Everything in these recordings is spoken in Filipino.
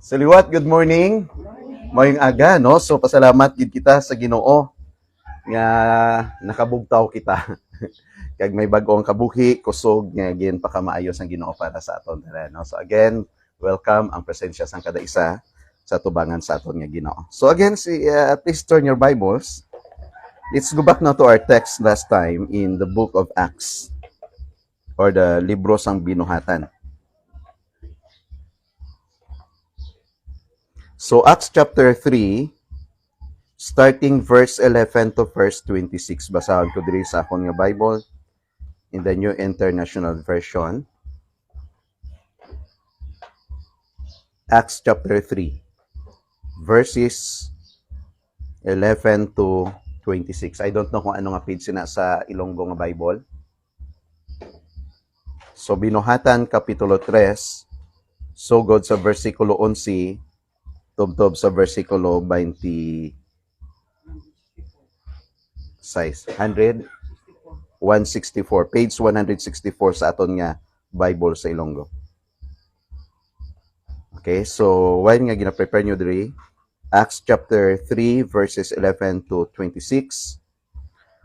Saliwat, good morning. Mayong aga, no? So, pasalamat gid kita sa Ginoo nga nakabugtaw kita. Kag may bag-ong kabuhi, kusog nga gin pa kamaayos ang Ginoo para sa aton tanan, no? So again, welcome ang presensya sang kada isa sa tubangan sa aton nga Ginoo. So again, please turn your Bibles. Let's go back now to our text last time in the book of Acts or the libro sang binuhatan. So Acts chapter 3, starting verse 11 to verse 26. Basahan ko diri sa akong nga Bible in the New International Version. Acts chapter 3, verses 11 to 26. I don't know kung ano nga page sina sa Ilonggo nga Bible. So binuhatan kapitulo 3, sugod sa versikulo 11, tubtob sa versikulo 20, 164, page 164 sa aton nga Bible sa Ilonggo. Okay, so while nga gina-prepare nyo diri, Acts chapter 3 verses 11 to 26.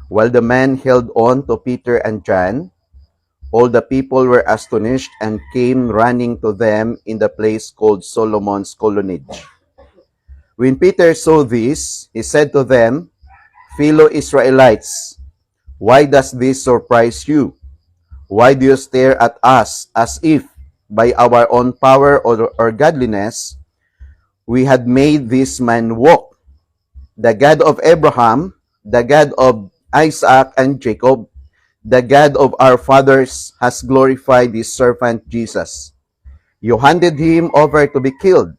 While the men held on to Peter and John, all the people were astonished and came running to them in the place called Solomon's Colonnade. When Peter saw this, he said to them, "Fellow Israelites, why does this surprise you? Why do you stare at us as if by our own power or godliness we had made this man walk? The God of Abraham, the God of Isaac and Jacob, the God of our fathers has glorified his servant Jesus. You handed him over to be killed,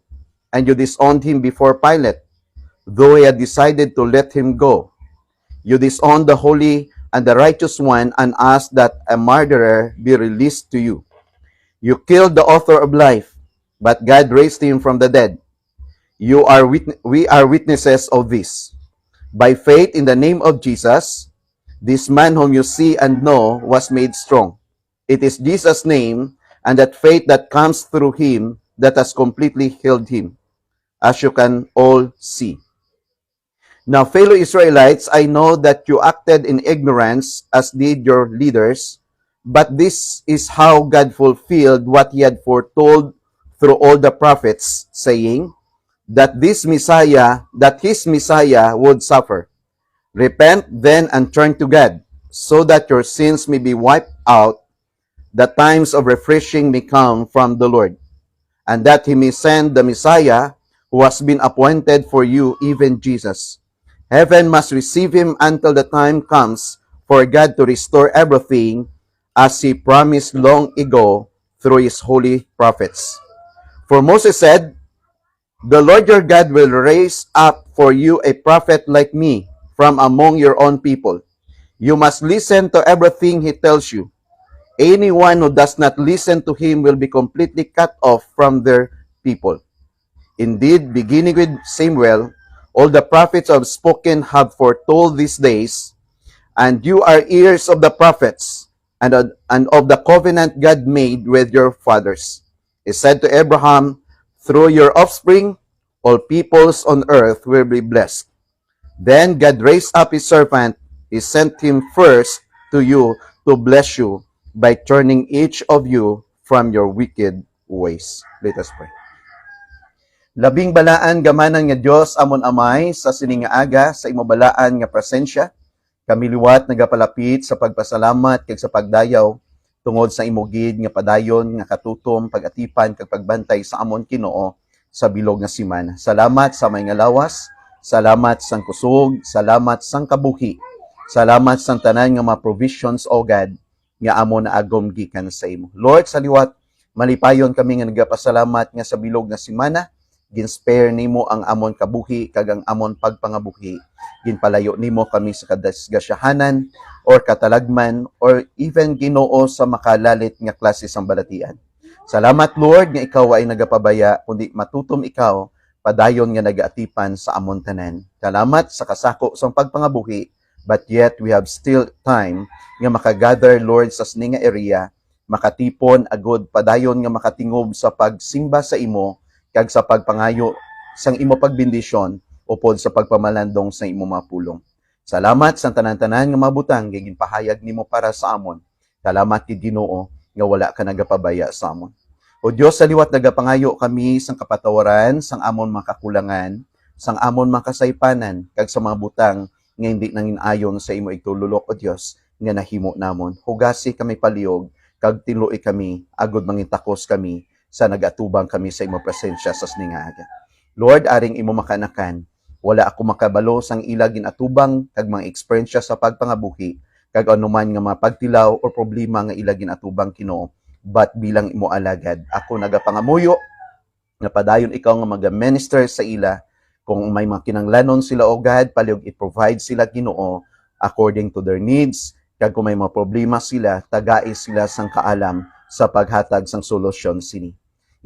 and you disowned him before Pilate, though he had decided to let him go. You disowned the holy and the righteous one and asked that a murderer be released to you. You killed the author of life, but God raised him from the dead. We are witnesses of this. By faith in the name of Jesus, this man whom you see and know was made strong. It is Jesus' name and that faith that comes through him that has completely healed him, as you can all see. Now, fellow Israelites, I know that you acted in ignorance, as did your leaders, but this is how God fulfilled what he had foretold through all the prophets, saying that his Messiah would suffer. Repent then and turn to God, so that your sins may be wiped out, the times of refreshing may come from the Lord, and that he may send the Messiah who has been appointed for you, even Jesus. Heaven must receive him until the time comes for God to restore everything as he promised long ago through his holy prophets. For Moses said, "The Lord your God will raise up for you a prophet like me from among your own people. You must listen to everything he tells you. Anyone who does not listen to him will be completely cut off from their people." Indeed, beginning with Samuel, all the prophets have spoken have foretold these days, and you are ears of the prophets and of the covenant God made with your fathers. He said to Abraham, "Through your offspring, all peoples on earth will be blessed." Then God raised up his servant. He sent him first to you to bless you by turning each of you from your wicked ways. Let us pray. Labing balaan gamanan nga Dios amon amay sa sining nga aga sa imo balaan nga presensya. Kami liwat nagapalapit sa pagpasalamat kag sa pagdayaw tungod sa imo gid nga padayon nga katutom pag-atipan kag pagbantay sa amon Ginoo sa bilog nga simana. Salamat sa may nga lawas, salamat sang kusog, salamat sang kabuhi. Salamat sang tanan nga mga provisions o God nga amon na agom gikan sa imo. Lord, sa liwat malipayon kami nga nagapasalamat nga sa bilog nga simana. Ginspare nimo ang amon kabuhi kag ang amon pagpangabuhi. Ginpalayo nimo kami sa kadasgasyahanan or katalagman or even Ginoo sa makalalit nga klase sang balatian. Salamat Lord nga ikaw ay nagapabaya kundi matutom ikaw padayon nga nagaatipan sa amon tanan. Salamat sa kasako sang pagpangabuhi, but yet we have still time nga makagather Lord sa sini nga area, makatipon agud padayon nga makatingob sa pagsimba sa imo kag sa pagpangayo sang imo pagbendisyon upod sa pagpamalandong sa imo mapulong. Salamat sa tanan-tanan nga mabutang gigin pahayag nimo para sa amon. Salamat ti Ginoo nga wala ka nagapabaya sa amon. O Dios, sa liwat nagapangayo kami sang kapatawaran sang amon makakulangan, sang amon makasaypanan kag sa mga butang nga hindi nangin ayon sa imo igtululok o Dios nga nahimo namon. Hugasi kami paliog kag tiluoy kami agud mangintakos kami sa nagatubang kami sa imo presensya sa sningaga. Lord, aring imo makanakan, wala ako makabalo sang ila ginatubang kag mga eksperyensya sa pagpangabuhi kag anuman nga mga pagtilaw o problema nga ila ginatubang Ginoo. But bilang imo alagad, ako nagapangamuyo nga padayon ikaw nga mag-minister sa ila kung may mga kinanglanon sila o God, paliog i-provide sila Ginoo according to their needs. Kag kung may mga problema sila, tagai sila sang kaalam sa paghatag sang solusyon sini.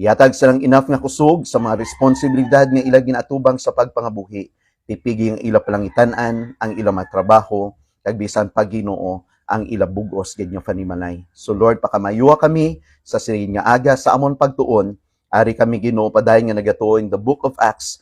Ihatag silang enough nga kusog sa mga responsibilidad nga ila ginatubang sa pagpangabuhi. Tipigi ang ila palangitan-an, ang ila matrabaho, kag bisan pag Ginoo ang ila bugos ganyo panimalay. So Lord, pakamayuwa kami sa sining nga aga sa amon pagtuon. Ari kami Ginoo padayon nga nagatuo in the book of Acts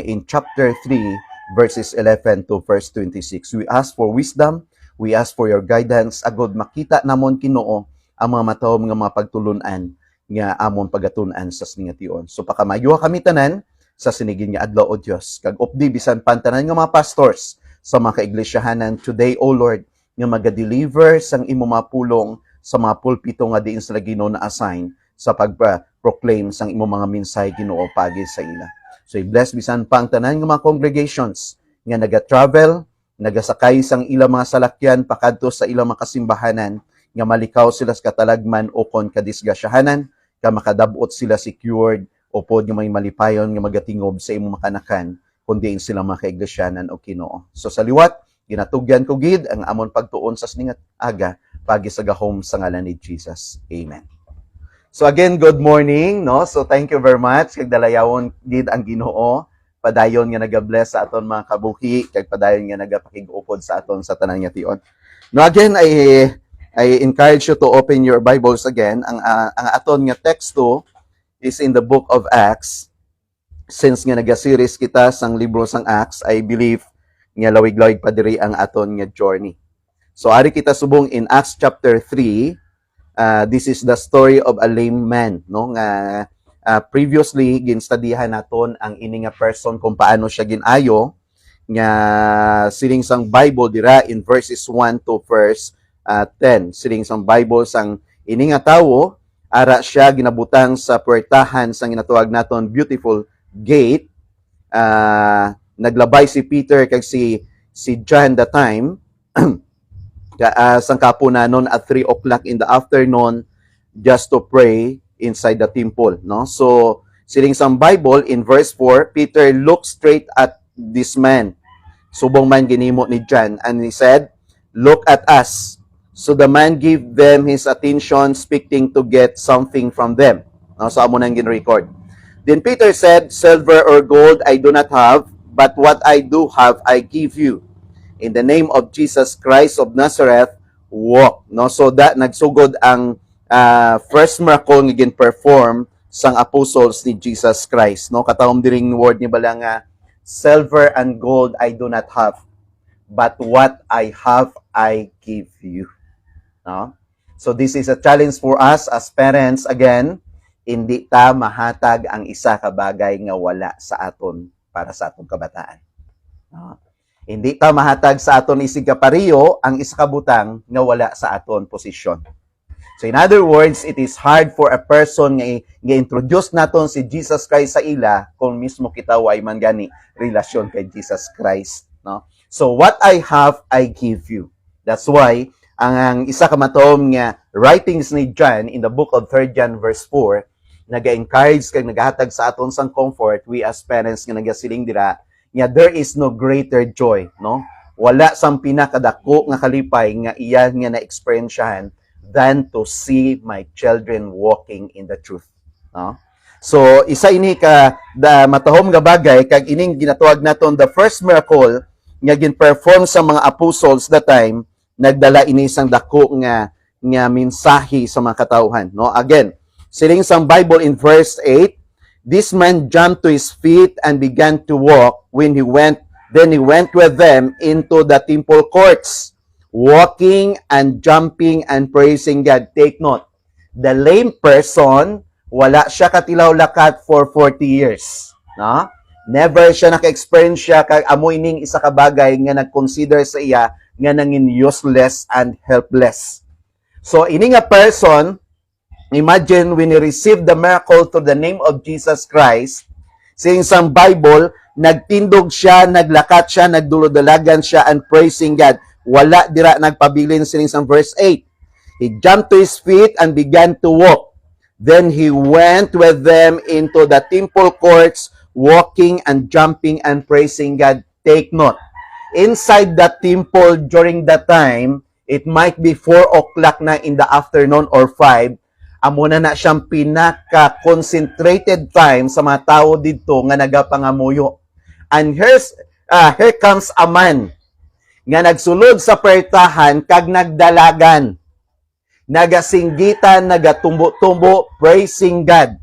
in chapter 3 verses 11 to verse 26. We ask for wisdom, we ask for your guidance agud makita namon Ginoo ang mga matawom nga mga pagtulunan nga amon pagatun-an sa siningation. So pakamayuha kami tanan sa sinigin nga adlaw o Dios. Kag updi bisan pantanan nga mga pastors sa mga kaiglesiyahanan today, O Lord, nga maga-deliver sang imo mapulong sa mga pulpito nga diin sila Ginoo na assign sa pag-proclaim sang imo mga mensahe Ginoo pagi sa ila. So i-bless bisan pang tanan nga mga congregations nga naga-travel, nagasakay sang ilang mga salakyan pakadto sa ilang mga kasimbahanan nga malikaw sila sa katalagman o kon kadisgasyahanan, ka makadabot sila secured o pod nga may malipayon nga magatingob sa imong makanakan kundi sila mga kaiglesiyanan o Ginoo. So sa liwat, ginatugyan ko gid ang amon pagtuon sa siningat aga pagi sa gahom sa ngalan ni Jesus. Amen. So again, good morning, no? So thank you very much kag dalayawon gid ang Ginoo. Padayon nga naga-bless sa aton mga kabuhi kag padayon nga nagapakig-upod sa aton sa tanan nga tion. No, again, I encourage you to open your Bibles again. Ang aton nga teksto is in the book of Acts. Since nga naga-series kita sang libro sang Acts, I believe nga lawig-lawig pa diri ang aton nga journey. So ari kita subong in Acts chapter 3. This is the story of a lame man, no? Nga previously ginstudihan naton ang ini nga person kung paano siya ginayo nga siling sang Bible dira in verses 1 to verse 10. Siling sang Bible sang ini nga tawo ara siya ginabutang sa puwertahan sang ginatawag naton beautiful gate. Naglabay si Peter kag si John that time sang kapunanon at 3 o'clock in the afternoon just to pray inside the temple, no? So siling sang Bible in verse 4, Peter looked straight at this man. Subong man ginimo ni John, and he said, "Look at us." So the man gave them his attention, expecting to get something from them. No, so amo nang gin-record. Then Peter said, "Silver or gold I do not have, but what I do have I give you. In the name of Jesus Christ of Nazareth, walk." No, so that nagsugod ang first miracle nga gin-perform sang apostles ni Jesus Christ. No, katawom diring word ni bala nga, "Silver and gold I do not have, but what I have I give you." No? So this is a challenge for us as parents. Again, hindi ta mahatag ang isa ka bagay nga wala sa aton para sa atong kabataan. No? Hindi ta mahatag sa aton isig kapariyo ang isa ka butang nga wala sa aton posisyon. So in other words, it is hard for a person nga introduce naton si Jesus Christ sa ila kung mismo kita way man gani relasyon kay Jesus Christ, no? So what I have I give you. That's why ang isa ka matom nga writings ni John in the book of 3 John verse 4 naga-encourage kag nagahatag sa aton sang comfort, we as parents nga nagasiling dira nga there is no greater joy, no? Wala sang pinakadako nga kalipay nga iya nga na-experiencehan than to see my children walking in the truth, no? So isa ini ka matahom nga bagay kag ining ginatawag naton the first miracle nga gin-perform sa mga apostles that time, nagdala ini sang dako nga mensahe sa mga katawhan, no? Again, siling sang Bible in verse 8, This man jumped to his feet and began to walk. Then he went with them into the temple courts, walking and jumping and praising God. Take note, the lame person, wala siya katilaw-lakat for 40 years. No? Never siya naka-experience siya kag amoy ning isa ka bagay nga nag-consider sa iya nga nangin useless and helpless. So ini nga person, imagine when he received the miracle through the name of Jesus Christ, saying sa Bible, nagtindog siya, naglakat siya, nagdulodalagan siya, and praising God. Wala dira nagpabilin sining sa verse 8. He jumped to his feet and began to walk. Then he went with them into the temple courts, walking and jumping and praising God. Take note, inside the temple during that time, it might be 4 o'clock na in the afternoon or 5, amo na siyang pinaka-concentrated time sa mga tao dito nga nagapangamuyo. And here comes a man nga nagsulod sa pertahan kag nagdalagan, nagasinggitan, nagatumbo-tumbo, praising God.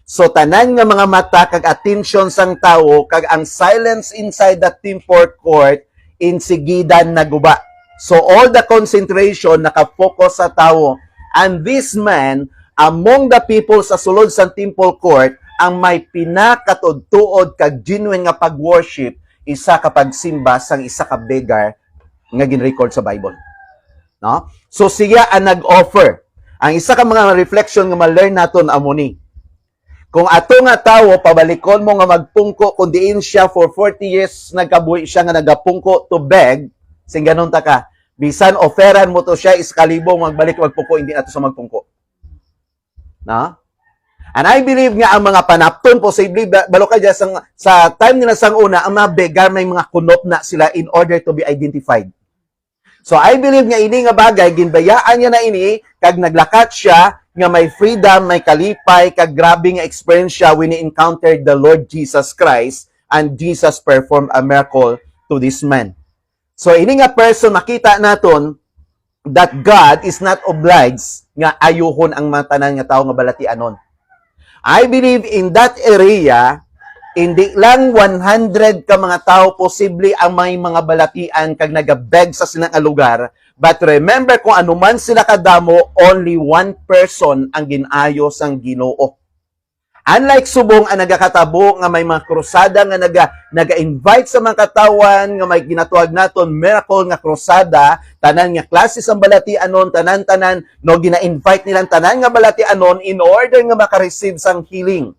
So tanan nga mga mata kag attention sang tao kag ang silence inside the temple court insigidan naguba. So all the concentration nakafocus sa tao. And this man, among the people sa sulod sa temple court, ang may pinakatuod-tuod kag genuine nga pag-worship, isa ka pagsimba sang isa ka beggar nga gin-record sa Bible. No? So siya ang nag-offer. Ang isa ka mga reflection nga ma-learn naton amo ni. Kung ato nga tawo pabalikon mo nga magpungko kung diin siya for 40 years nagkabuhi siya nga nagapungko to beg, sing ganon ta ka, bisan offeran mo to siya iskalibong magbalik magpungko hindi ato sa magpungko. Na? And I believe nga ang mga panapton posible balo ka dyan sa time nila sang una ang mga beggar may mga kunop na sila in order to be identified. So I believe nga ini nga bagay ginbayaan niya na ini kag naglakat siya nga may freedom, may kalipay kag grabe nga experience siya when he encountered the Lord Jesus Christ and Jesus performed a miracle to this man. So ini nga person makita naton that God is not obliged nga ayuhon ang mga tanan nga tawo nga balatianon. I believe in that area, hindi lang 100 ka mga tao posible ang may mga balatian kag nagabeg sa sinang lugar, but remember kung anuman sila kadamo, only one person ang ginayo sang Ginoo. Unlike subong ang nagakatabo nga may mga krusada nga naga-invite sa mga katawan nga may ginatuwag naton miracle nga krusada, tanan nga klase sang balatianon, tanan-tanan no gina-invite nilang tanan nga balatianon in order nga maka-receive sang healing.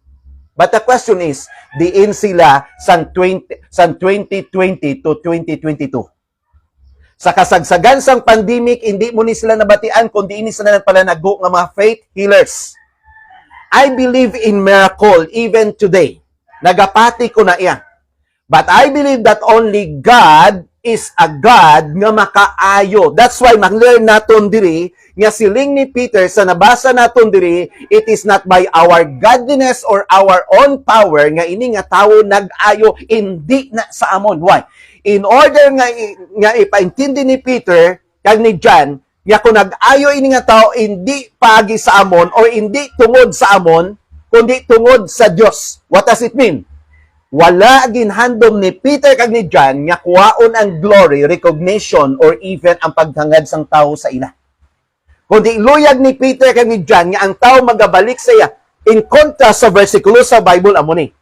But the question is, diin sila sang 2020 to 2022. Sa kasagsagan sang pandemic, hindi mo ni sila nabatian kundi ini sila nagpalanago nga mga faith healers. I believe in miracle even today. Nagapati ko na iya. But I believe that only God is a God nga makaayo. That's why mag-learn naton diri nga siling ni Peter sa nabasa naton diri, it is not by our godliness or our own power nga ini nga tawo nag-ayo, hindi na sa amon. Why? In order nga ipaintindi ni Peter kag ni John nga kung nag-ayo ini nga tao, hindi pagi sa amon or hindi tungod sa amon, kundi tungod sa Dios. What does it mean? Wala ginhandom ni Peter kag ni John nga kuwaon ang glory, recognition, or even ang paghangad sang tao sa ila. Kundi luyag ni Peter kag ni John nga ang tao magabalik sa iya. In contrast sa versikulo sa Bible amo ni.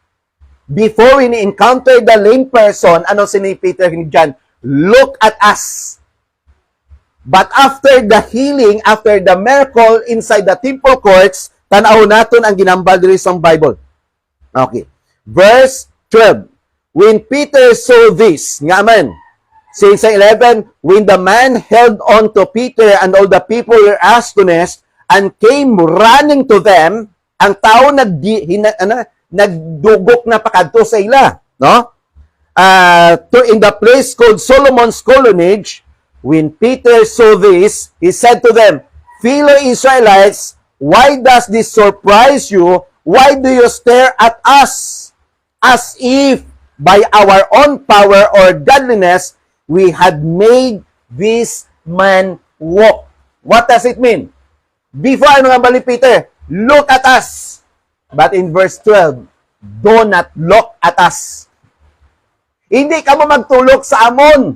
Before we encounter the lame person, ano si ni Peter kag ni John? Look at us. But after the healing, after the miracle inside the temple courts, tanaw naton ang ginambal diri sa Bible. Okay. Verse 12. When Peter saw this, nga man, since 11, when the man held on to Peter and all the people were astonished and came running to them, ang tao nagdugok na pakadto sa ila, no? In the place called Solomon's Colonnade. When Peter saw this, he said to them, fellow Israelites, why does this surprise you? Why do you stare at us as if by our own power or godliness we had made this man walk? What does it mean? Before ano nga bali Peter? Look at us. But in verse 12, do not look at us. Hindi ka mo magtulok sa amon.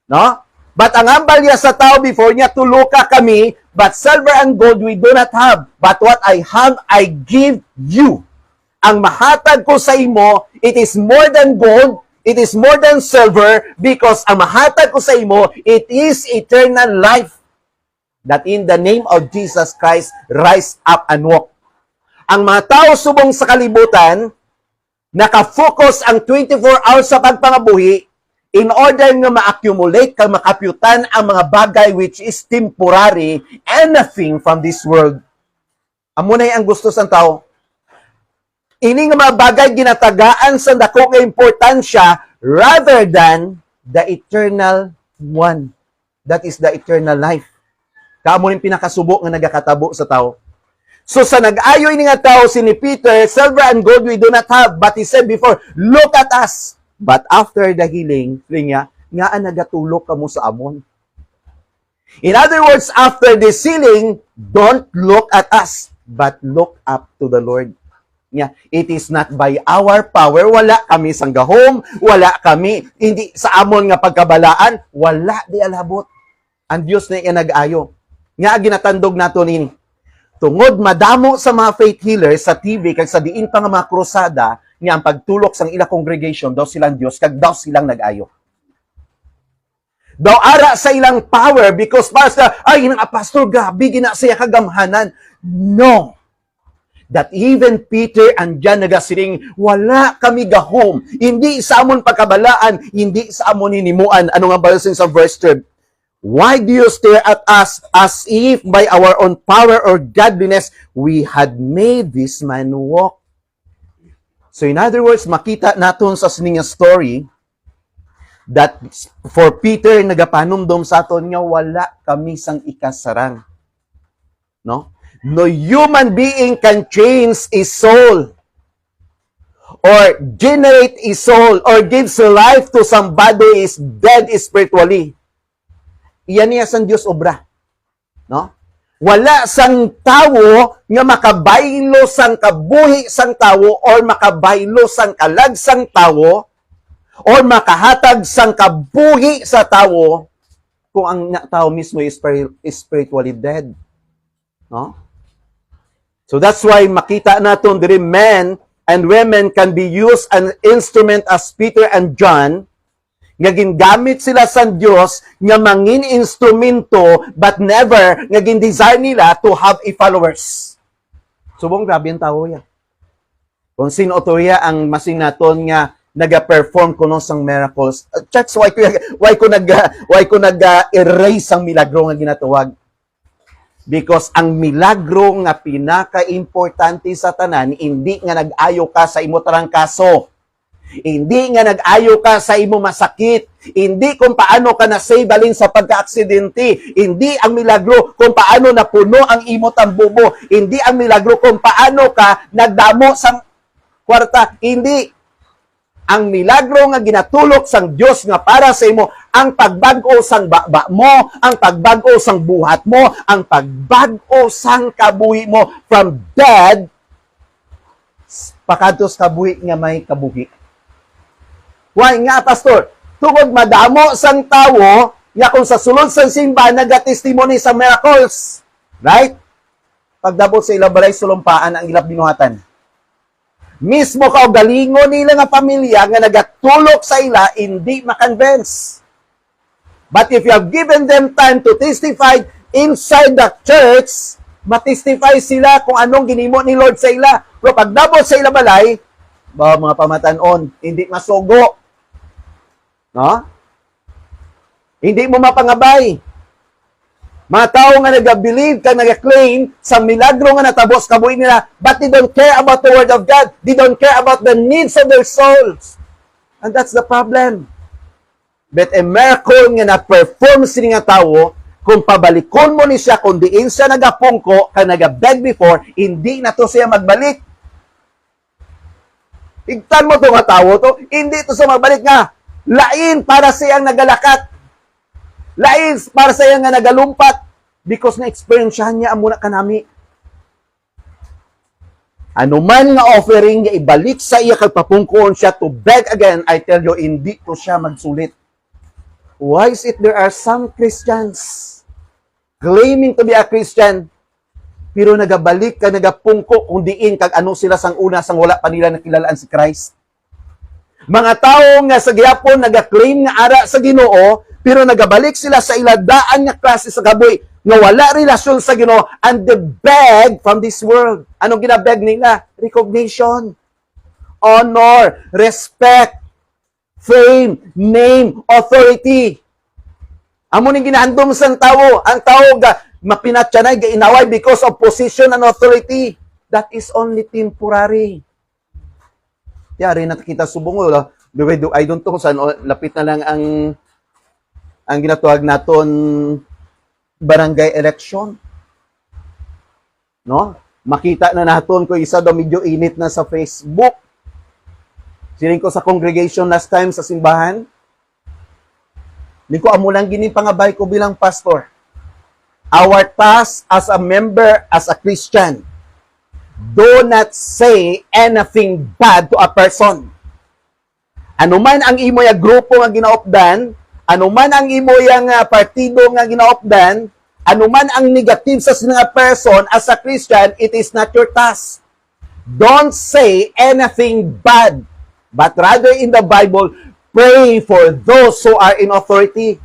No? But ang hambal niya sa tao before niya, tuluka kami, but silver and gold we do not have. But what I have, I give you. Ang mahatag ko sa imo, it is more than gold, it is more than silver, because ang mahatag ko sa imo, it is eternal life. That in the name of Jesus Christ, rise up and walk. Ang mga tao subong sa kalibutan, nakafocus ang 24 hours sa pagpangabuhi, in order nga ma-accumulate kang makapyutan ang mga bagay which is temporary, anything from this world. Amo na ang gusto sa tao. Ini nga mga bagay ginatagaan sa dako nga importansya rather than the eternal one. That is the eternal life. Kaamo ning pinakasubo nga nagakatabo sa tao. So sa nag-ayo ini nga tao si ni Peter, silver and gold we do not have, but he said before, look at us. But after the healing, nga nagatulog ka mo sa amon. In other words, after the healing, don't look at us, but look up to the Lord. Nga, it is not by our power, wala kami sanggahom, wala kami, hindi sa amon nga pagkabalaan, wala di alabot. Ang Diyos na iya nag-ayo. Nga, ginatandog nato nini. Tungod madamo sa mga faith healers sa TV, kag sa diin pa nga mga krusada, nga ang pagtulok sang ila congregation, daw silang Diyos, kag daw silang nag-ayo. Daw ara sa ilang power, because para sa, ay, nang pastor, gabi, gina siya kagamhanan. No. That even Peter and John nagasiring, wala kami gahom. Hindi sa amon pagkabalaan, hindi sa amon hinimuan. Ano nga ba sa verse 12? Why do you stare at us as if by our own power or godliness we had made this man walk? So in other words, makita naton sa sininga story that for Peter nagapanumdom sa aton nga wala kami sang ikasarang. No? No human being can change his soul or generate his soul or gives life to somebody who is dead spiritually. Iyan niya sang Diyos obra. No? Wala sang tawo nga makabaylo sang kabuhi sang tawo or makabaylo sang kalag sang tawo or makahatag sang kabuhi sa tawo kung ang tao mismo is spiritually dead. No? So that's why makita naton diri men and women can be used an instrument as Peter and John nga gingamit sila sa Dios nga mangin instrumento but never nga gin-desire nila to have a followers. Subong grabe ang tao ya. Kung sino to ya ang masing naton nga naga-perform kuno sang miracles. Church, why ko nag-erase ang milagro nga ginatuwag. Because ang milagro nga pinaka-importante sa tanan, hindi nga nag-ayo ka sa imo tarang kaso. Hindi nga nag-ayo ka sa imo masakit. Hindi kung paano ka na-save balin sa pagka-aksidente. Hindi ang milagro kung paano napuno ang imo tambubo. Hindi ang milagro kung paano ka nagdamo sa kwarta. Hindi. Ang milagro nga ginatulok sang Dios nga para sa imo, ang pagbago sang baba mo, ang pagbago sang buhat mo, ang pagbago sang kabuhi mo from dead pakadtos kabuhi nga may kabuhi. Why nga, pastor? Tungod madamo sang tawo, nga kung sa sulod sang simbahan, nagatestimony sa miracles. Right? Pagdabot sa ilang balay, sulumpaan ang ilap binuhatan. Mismo kaugalingon nila nga pamilya, nga nagatulok sa ila, hindi makonvince. But if you have given them time to testify inside the church, matestify sila kung anong ginimo ni Lord sa ila. Pero pagdabot sa ila balay, mga pamatanon, hindi masugo. No? Hindi mo mapangabay. Mga tao nga nag-believe, ka nag-claim sa milagro nga natabos kabuhi nila, but they don't care about the Word of God. They don't care about the needs of their souls. And that's the problem. But a miracle nga na-perform sila nga tao, kung pabalikon mo ni siya, kung diin siya nagapungko, ka nag-beg before, hindi na to siya magbalik. Tigtan mo to nga tao to, hindi to siya magbalik nga. Lain para siyang nagalakat. Lain para siyang nga nagalumpat. Because na-experience niya ang muna kanami. Ano man nga offering nga ibalik sa iya kag papungkoon siya to beg again, I tell you, hindi to siya magsulit. Why is it there are some Christians claiming to be a Christian, pero nagabalik ka, nagapungko kung diin kag ano sila sang una sang wala pa nila nakilalaan si Christ. Mga tao nga sa gihapon nagaklaim nga ara sa Ginoo, pero nagabalik sila sa iladaan nga klase sa kaboy nga wala relasyon sa Ginoo and they beg from this world. Anong ginabeg nila? Recognition, honor, respect, fame, name, authority. Amo ning ginahandom sa tao. Ang tao ga mapinatyanay, ga inaway because of position and authority. That is only temporary. Yari na kita subong I don't know saan lapit na lang ang ginatuwag naton barangay election. No? Makita na naton ko isa daw medyo init na sa Facebook. Siling ko sa congregation last time sa simbahan. Hindi ko amo lang gini pangabay ko bilang pastor. Our task as a member, as a Christian, do not say anything bad to a person. Ano man ang imo ya grupo nga ginaopdan, ano man ang imo yang partido nga ginaopdan, ano man ang negative sa sinang person as a Christian, it is not your task. Don't say anything bad, but rather in the Bible, pray for those who are in authority.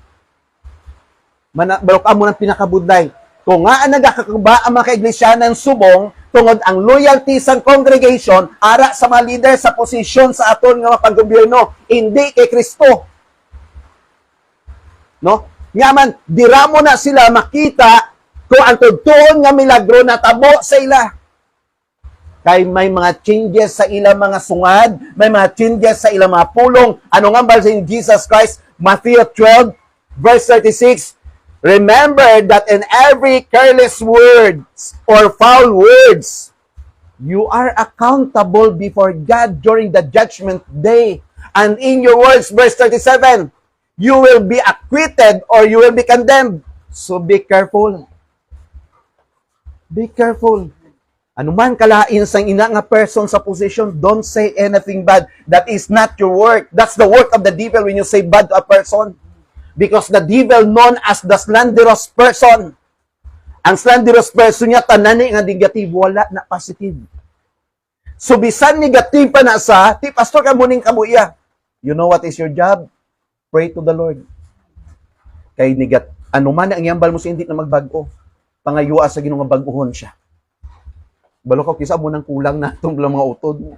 Balok amo ng pinakabudlay. Kung nga nagakakaba ang mga kaiglesia subong, tungod ang loyalty sa congregation, ara sa mga leader sa posisyon sa aton nga paggobyerno, hindi kay Kristo. No? Ngaman, dira mo na sila makita kung ang tugtuon nga milagro na tabo sa ila. Kay may mga changes sa ilang mga sungad, may mga changes sa ilang mga pulong. Ano nga ba sa Jesus Christ? Matthew 12, verse 36, remember that in every careless words or foul words, you are accountable before God during the judgment day. And in your words, verse 37, you will be acquitted or you will be condemned. So be careful. Be careful. Ano man kalain sang ina nga person sa position, don't say anything bad. That is not your work. That's the work of the devil when you say bad to a person. Because the devil known as the slanderous person. Ang slanderous person niya, tanani nga negative, wala na positive. So, bisan negative pa na sa, ti pastor ka muning kabuya. You know what is your job? Pray to the Lord. Kay ano man ang yambal mo sa hindi na magbago, pangayua sa Ginoo nga baguhon siya. Balo ko kisa mo nang kulang na itong mga utod mo.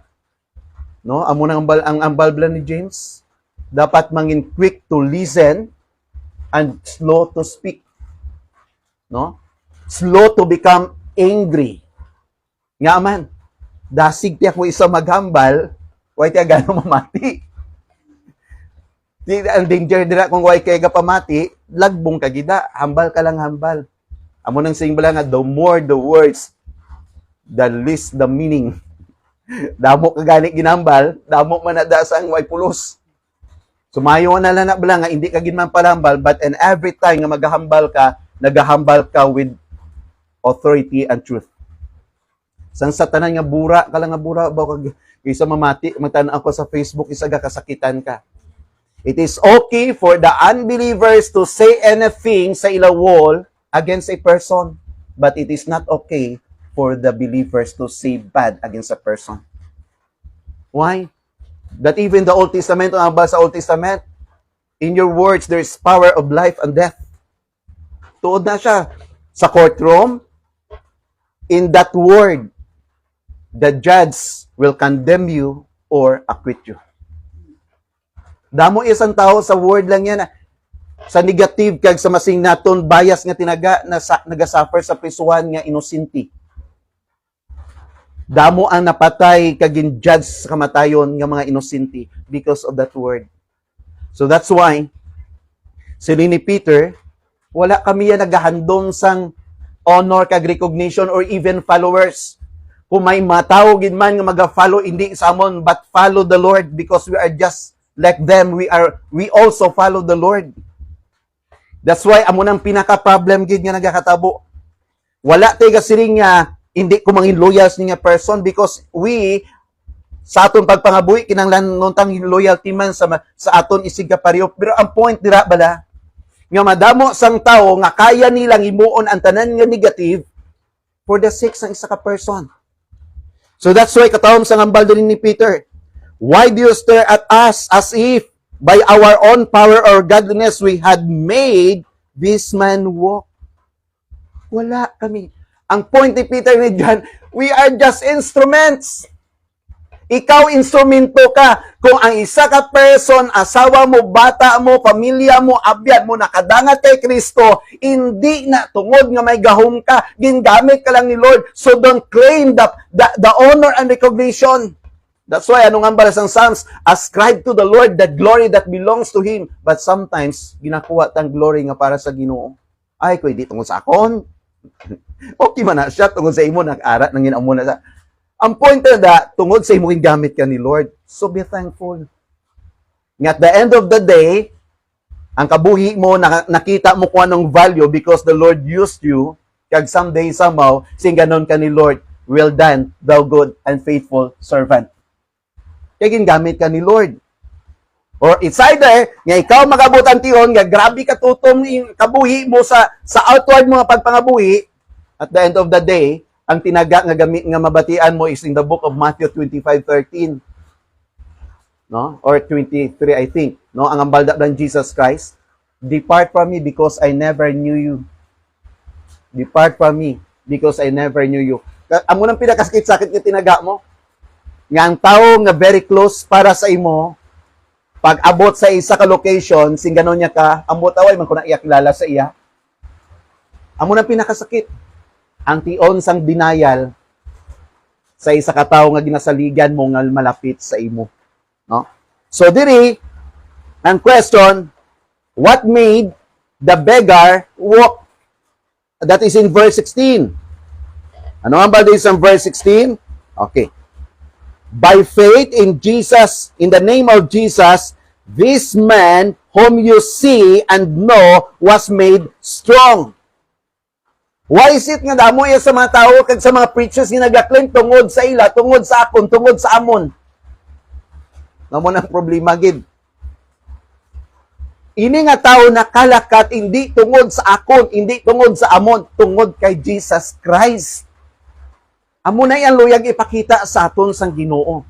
No? Amo nang ang ambal ni James, dapat mangin quick to listen and slow to speak. No? Slow to become angry. Nga man, dasig tiyak mo isa maghambal, way tiya gano'ng mamati. Ang danger dira kung way kaya ka pamati, lagbong kagida, hambal ka lang hambal. Amo nang simbala nga, the more the words, the least the meaning. Damo ka gani ginambal, damo man na dasang way pulos. Sumayo na lang na bala nga, hindi ka ginman palambal, but and every time nga maghahambal ka, naghahambal ka with authority and truth. Sang sa tanan nga bura, ka lang nga bura, ba kag isa mamati, magtanan ako sa Facebook, isa ga kasakitan ka. It is okay for the unbelievers to say anything sa ila wall against a person, but it is not okay for the believers to say bad against a person. Why? That even the Old Testament, sa Old Testament, in your words, there is power of life and death. Tuod na siya. Sa courtroom, in that word, the judge will condemn you or acquit you. Damo isang tao sa word lang yan, sa negative kag sa masing naton bias nga tinaga na nagasuffer sa prisuhan nga inosente. Damo ang napatay kagin judge sa kamatayon nga mga inosente because of that word. So that's why sila ni Peter, wala kami yan nagahandom sang honor kag recognition or even followers. Kung may matawagin man nga maga-follow hindi sa amon, but follow the Lord because we are just like them. We also follow the Lord. That's why amo nang pinaka-problem gid nga nagakatabo. Wala tay kasiring nga hindi ko mangin loyal sa nga person because we sa aton pagpangabuhi kinanglan nuntang loyalty man sa aton isig ka pareho. Pero ang point dira bala nga madamo sang tao nga kaya nilang himuon ang tanan nga negative for the sake ng isa ka person. So that's why katawom sang hambal din ni Peter. Why do you stare at us as if by our own power or godliness we had made this man walk? Wala kami. Ang point ni Peter ni John, we are just instruments. Ikaw, instrumento ka. Kung ang isa ka person, asawa mo, bata mo, pamilya mo, abyan mo, nakadangat kay Kristo, hindi na tungod nga may gahom ka, gingamit ka lang ni Lord. So don't claim the honor and recognition. That's why, anong ang balas ng Psalms, ascribe to the Lord the glory that belongs to Him. But sometimes, ginakuha tang glory nga para sa Ginoo. Ay, kung hindi tungod sa akon, okay man na siya, tungod sa imo, nag-arat, nang ginamo na sa. Ang point na tungod sa imo gamit ka ni Lord. So be thankful. Nga at the end of the day, ang kabuhi mo, nakita mo kung anong value because the Lord used you, kag someday, somehow, sing ganon ka ni Lord, well done, thou good and faithful servant. Kaya gingamit ka ni Lord. Or it's either, nga ikaw magabutan tiyon, nga grabe ka tutong kabuhi mo sa outward mga pagpangabuhi, at the end of the day, ang tinaga nga gamit nga mabatian mo is in the book of Matthew 25:13. No? Or 23, I think. No? Ang ambalda ng Jesus Christ, depart from me because I never knew you. Depart from me because I never knew you. Amo nang pinakasakit-sakit nga tinaga mo. Nga ang tao nga very close para sa imo, pag abot sa isa ka location, sing ganon niya ka, ambot away man ko na iya kilala sa iya. Amo nang pinakasakit. Ang tion sang denial sa isa ka tawo nga ginasaligan mo nga malapit sa imo, no? So diri ang question, what made the beggar walk? That is in verse 16. Ano ang ba din sa verse 16? Okay. By faith in Jesus, in the name of Jesus, this man whom you see and know was made strong. Why is it nga damo iya sa mga tao kag sa mga preachers nga naglaklaim tungod sa ila, tungod sa akon, tungod sa amon? Namo nang problema gid. Ini nga tao nakalakat hindi tungod sa akon, hindi tungod sa amon, tungod kay Jesus Christ. Amo na yang luyag ipakita sa aton sang Ginoo.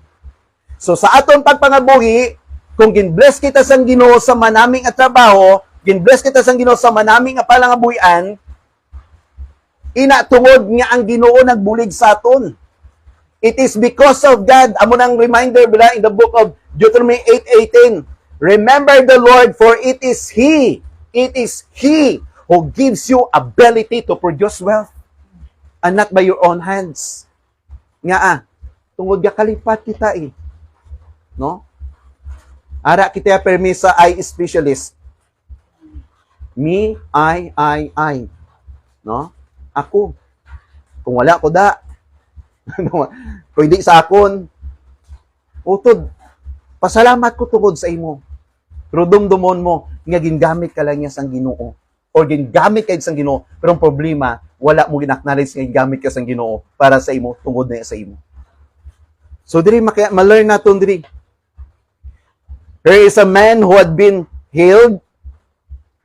So sa aton pagpangabuhi, kung ginbless kita sang Ginoo sa manaming at trabaho, ginbless kita sang Ginoo sa manaming nga palangabuhian, ina tungod nga ang Ginoo nagbulig sa aton. It is because of God. Amo nang reminder bila in the book of Deuteronomy 8:18. Remember the Lord, for it is He who gives you ability to produce wealth, and not by your own hands. Nga tungod nga kalipat kita no? Ara kita permisa eye specialist. Me, I. No? Ako. Kung wala ko da. Kung hindi sa akon, utod, pasalamat ko tungod sa imo. Pero dumdumon mo, nga gingamit ka lang niya sang Ginoo. O gingamit ka sang Ginoo. Pero ang problema, wala mo ginaknowledge nga gingamit ka sang Ginoo para sa imo, tungod na sa imo. So, diri, ma-learn natin diri. There is a man who had been healed,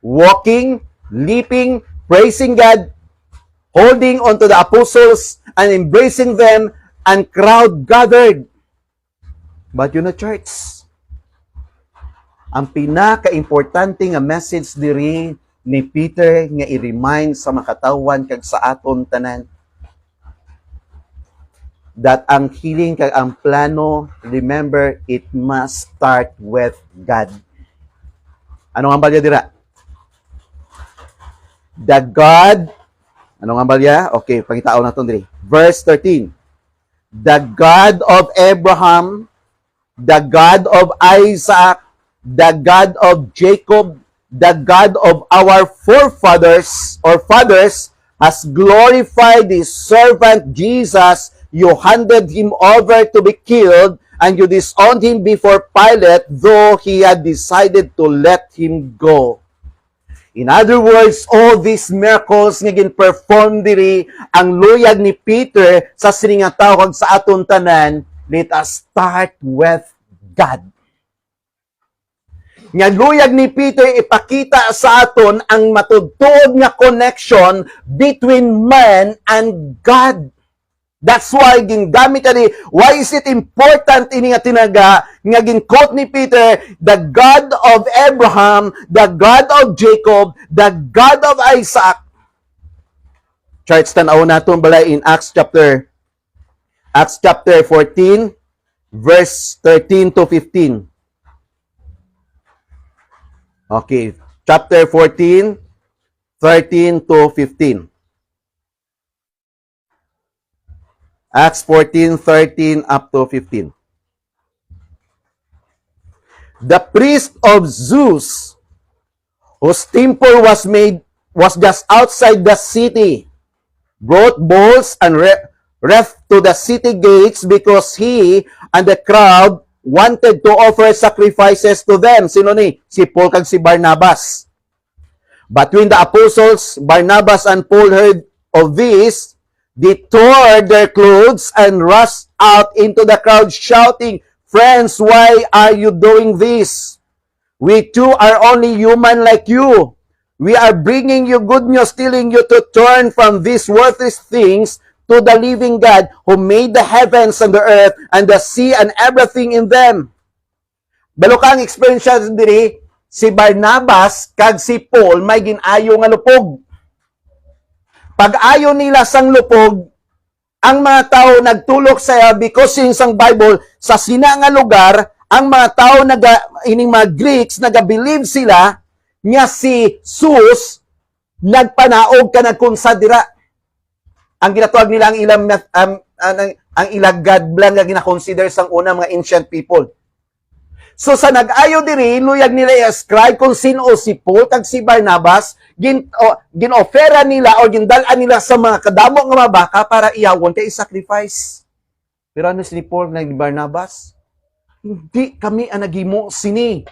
walking, leaping, praising God, holding on to the apostles and embracing them, and crowd gathered. But you know, church, ang pinaka-importante nga message diri ni Peter nga i-remind sa makatawan kag sa aton tanan that ang healing kag ang plano, remember, it must start with God. Ano ang balya dira? The God, ano ang balya? Okay, pangitao na ito diri. Verse 13. The God of Abraham, the God of Isaac, the God of Jacob, the God of our forefathers or fathers has glorified His servant Jesus. You handed Him over to be killed, and you disowned Him before Pilate, though He had decided to let Him go. In other words, all these miracles nga gin-perform diri ang luyag ni Peter sa sini nga tawag sa aton tanan, let us start with God. Nga luyag ni Peter ipakita sa aton ang matudtuod nga connection between man and God. That's why gingamit ani, why is it important ini nga tinaga nga gin-quote ni Peter, the God of Abraham, the God of Jacob, the God of Isaac. Church, tanaw naton balay in Acts chapter 14 verse 13 to 15. Okay, chapter 14 13 to 15. Acts 14:13 up to 15. The priest of Zeus, whose temple was just outside the city, brought bulls and wreaths to the city gates because he and the crowd wanted to offer sacrifices to them. Sino ni? Si Paul kag si Barnabas. But when the apostles Barnabas and Paul heard of this, they tore their clothes and rushed out into the crowd shouting, "Friends, why are you doing this? We too are only human like you. We are bringing you good news, telling you to turn from these worthless things to the living God who made the heavens and the earth and the sea and everything in them." Balokang experience diri, si Barnabas kag si Paul may ginayo nga lupog. Pag-ayo nila sang lupog, ang mga tao nagtulok sa because in sang Bible, sa sina nga lugar, ang mga tao ining mga Greeks, nagabelieve sila nga si Zeus nagpanaog ka nagkonsadira. Ang ginatawag nila ang ilang god lang nga gina-consider sang una mga ancient people. So sa nag-ayo diri, luyag nila i-ascribe kung sino si Paul kag si Barnabas, ginofera nila o gindalan nila sa mga kadamo nga mga baka para iyawon kay sacrifice. Pero ano si Paul na ni Barnabas? Hindi kami ang nagimo sini.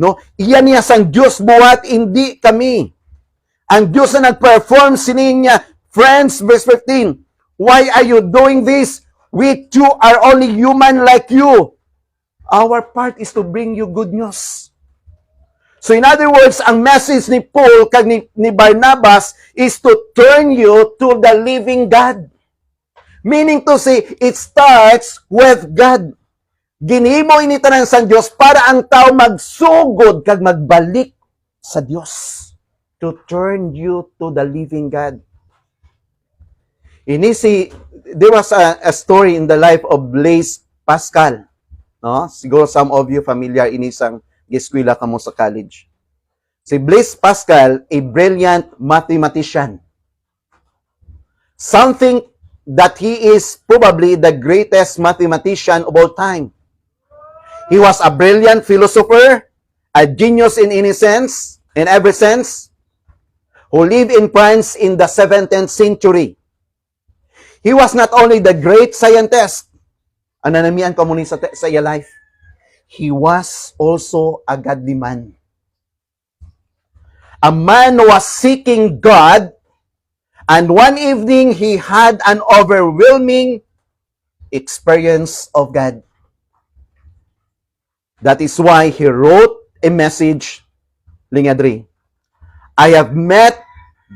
No? Iyan niya sang Diyos buhat, hindi kami. Ang Diyos na nag-perform sini niya. Friends, verse 15, why are you doing this? We too are only human like you. Our part is to bring you good news. So in other words, ang message ni Paul kag ni Barnabas is to turn you to the living God. Meaning to say, it starts with God. Ginhimo ini tanan sa Dios para ang tao magsugod kag magbalik sa Dios. To turn you to the living God. There was a story in the life of Blaise Pascal. No? Siguro some of you familiar inisang giskwela kamo sa college. Si Blaise Pascal, a brilliant mathematician. Something that he is probably the greatest mathematician of all time. He was a brilliant philosopher, a genius in any sense, in every sense, who lived in France in the 17th century. He was not only the great scientist, ananamian ko muna sa iya life, he was also a godly man. A man was seeking God, and one evening he had an overwhelming experience of God. That is why he wrote a message, Lingadri, I have met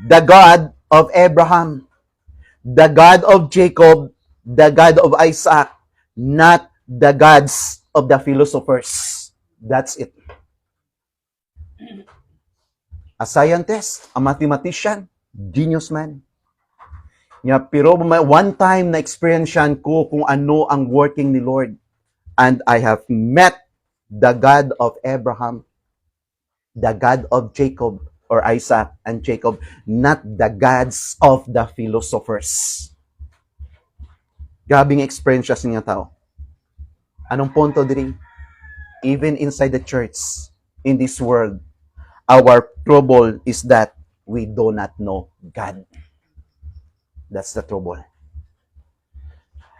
the God of Abraham, the God of Jacob, the God of Isaac, not the gods of the philosophers. That's it. A scientist, a mathematician, genius man. Pero one time na experience ko kung ano ang working ni Lord. And I have met the God of Abraham, the God of Jacob, or Isaac and Jacob, not the gods of the philosophers. Grabing experience siya sa tao. Anong punto diri? Even inside the church, in this world, our trouble is that we do not know God. That's the trouble.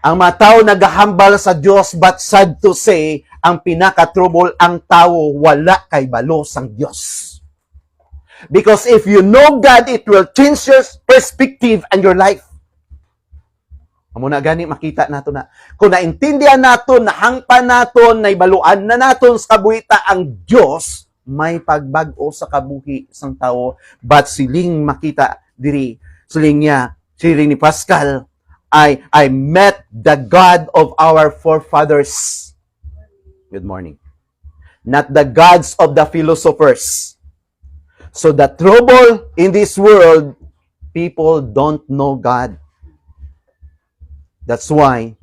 Ang mga tao nagahambal sa Diyos, but sad to say, ang pinaka-trouble ang tao wala kay balo sang Diyos. Because if you know God, it will change your perspective and your life. Amo na gani makita nato na kung naintindihan naton, nahangpan naton, naibaluan na naton sa kabuhita ang Dios, may pagbag-o sa kabuhi sang tao. But siling makita diri, siling ni Pascal, I met the God of our forefathers. Good morning. Not the gods of the philosophers. So the trouble in this world, people don't know God. That's why,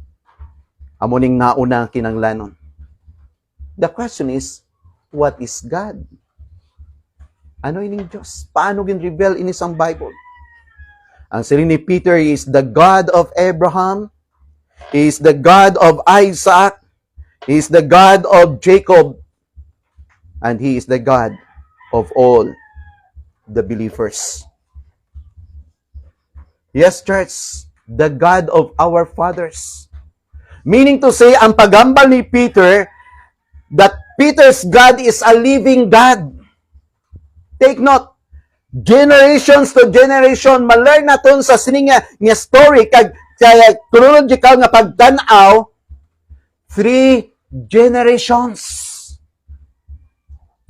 amuning nauna kinanglanon. The question is, what is God? Ano ining Diyos? Paano gin-reveal in isang Bible? Ang siling ni Peter is the God of Abraham, He is the God of Isaac, He is the God of Jacob, and He is the God of all the believers. Yes, church, the God of our fathers. Meaning to say, ang pagambal ni Peter, that Peter's God is a living God. Take note, generations to generation, ma-learn naton sa sining nga story, kag chronological nga pagtanaw, 3 generations.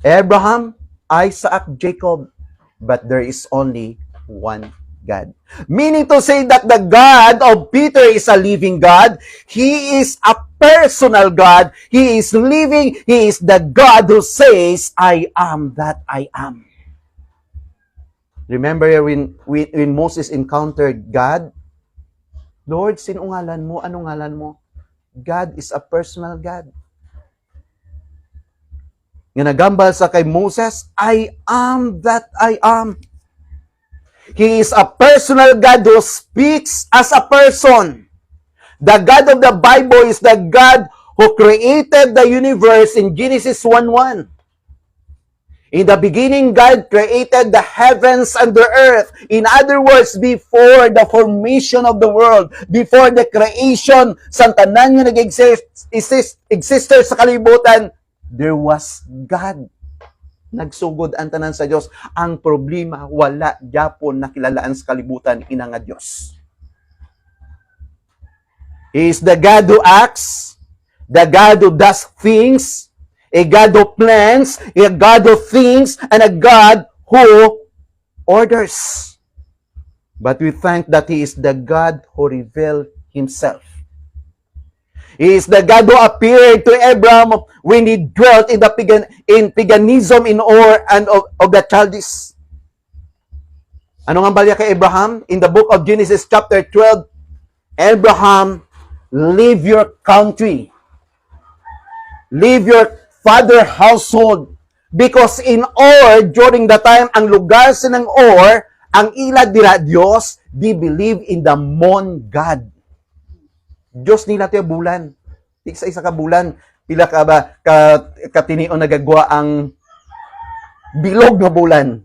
Abraham, Isaac, Jacob, but there is only one God. Meaning to say that the God of Peter is a living God. He is a personal God. He is living. He is the God who says, I am that I am. Remember when Moses encountered God? Lord, sino ngalan mo? Anong ngalan mo? God is a personal God. Nga nagambal sa kay Moses, I am that I am. He is a personal God who speaks as a person. The God of the Bible is the God who created the universe in Genesis 1:1. In the beginning, God created the heavens and the earth. In other words, before the formation of the world, before the creation, sa tanan nga nag-exist sa kalibutan, there was God. Nagsugod ang tanan sa Diyos. Ang problema, wala gyapon nakilalaan sa kalibutan, ina nga Diyos. He is the God who acts, the God who does things, a God who plans, a God who thinks, and a God who orders. But we thank that He is the God who revealed Himself. He is the God who appeared to Abraham when he dwelt in paganism in Ur and of the Chaldees. Ano nga balya kay Abraham? In the book of Genesis chapter 12, Abraham, leave your country. Leave your father household. Because in Ur, during the time, ang lugar sa ng Ur, ang ila dira Diyos, they believe in the moon God. Diyos nila tayo bulan. Isa ka bulan. Pila ka ba katinion nagagwa ang bilog nga bulan.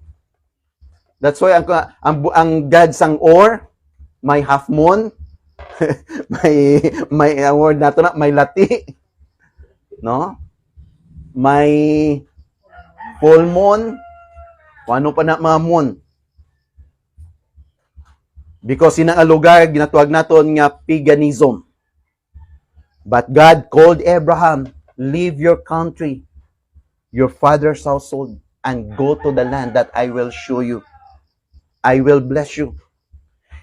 That's why ang God sang Or, may half moon, may word nato na, may lati, no? May full moon, ano pa na mga moon. Because inang lugar ginatuwag naton nga paganism. But God called Abraham, leave your country, your father's household, and go to the land that I will show you. I will bless you.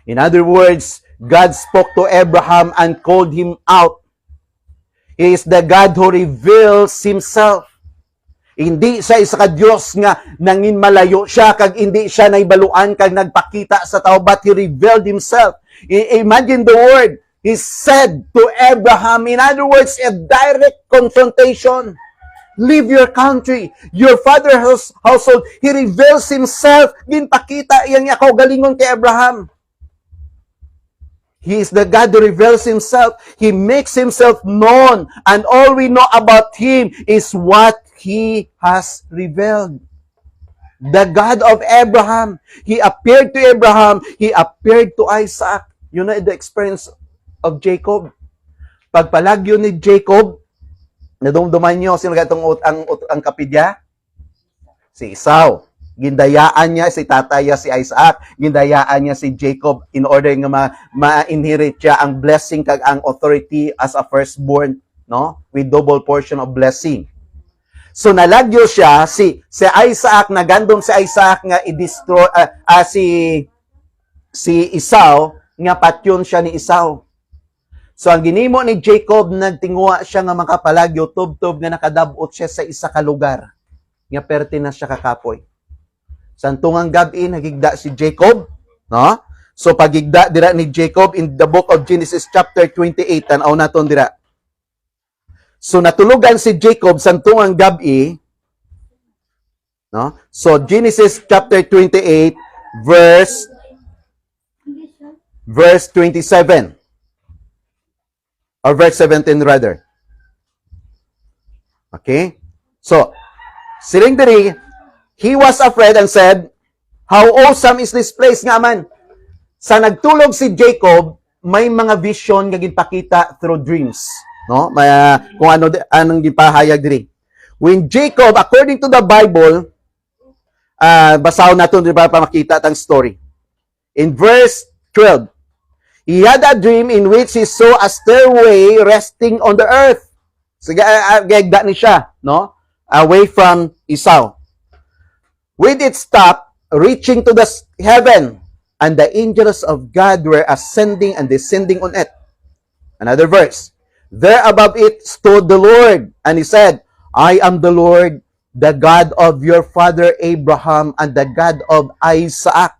In other words, God spoke to Abraham and called him out. He is the God who reveals Himself. Hindi siya isa ka Diyos nga nangin malayo siya, kag hindi siya naibaluan, kag nagpakita sa tao, but He revealed Himself. Imagine the word. He said to Abraham, in other words, a direct confrontation. Leave your country, your father's household. He reveals Himself. Ginpakita iyang niya kaugalingon kay Abraham. He is the God who reveals Himself. He makes Himself known. And all we know about Him is what He has revealed. The God of Abraham. He appeared to Abraham. He appeared to Isaac. You know the experience of Jacob. Pagpalagyo ni Jacob, nadumduman niyo sino gatong ang kapidya? Si Esau. Gindayaan niya si tataya si Isaac, gindayaan niya si Jacob in order nga ma-inherit siya ang blessing kag ang authority as a firstborn, no? With double portion of blessing. So nalagyo siya si Isaac, nagandom si Isaac nga i-destroy si Esau nga patyon siya ni Esau. So ang ginimo ni Jacob, nagtingwa siya nga makapalagyo tubtob nga nakadabot siya sa isa ka lugar nga pertinas siya kakapoy. Santungang gabi nagigda si Jacob, no? So pagigda dira ni Jacob in the book of Genesis chapter 28, tan-aw naton dira. So natulugan si Jacob santungang gabi, no? So Genesis chapter 28 verse 27 or verse 17 rather. Okay? So siling diri, he was afraid and said, "How awesome is this place nga man." Sa nagtulog si Jacob, may mga vision nga ginpakita through dreams, no? May kung anong gipahayag diri. When Jacob, according to the Bible, basahon naton di ba para makita tang story. In verse 12, he had a dream in which he saw a stairway resting on the earth. Sige, gagda ni siya, no? Away from Esau. With its top reaching to the heaven, and the angels of God were ascending and descending on it. Another verse. There above it stood the Lord, and he said, "I am the Lord, the God of your father Abraham, and the God of Isaac.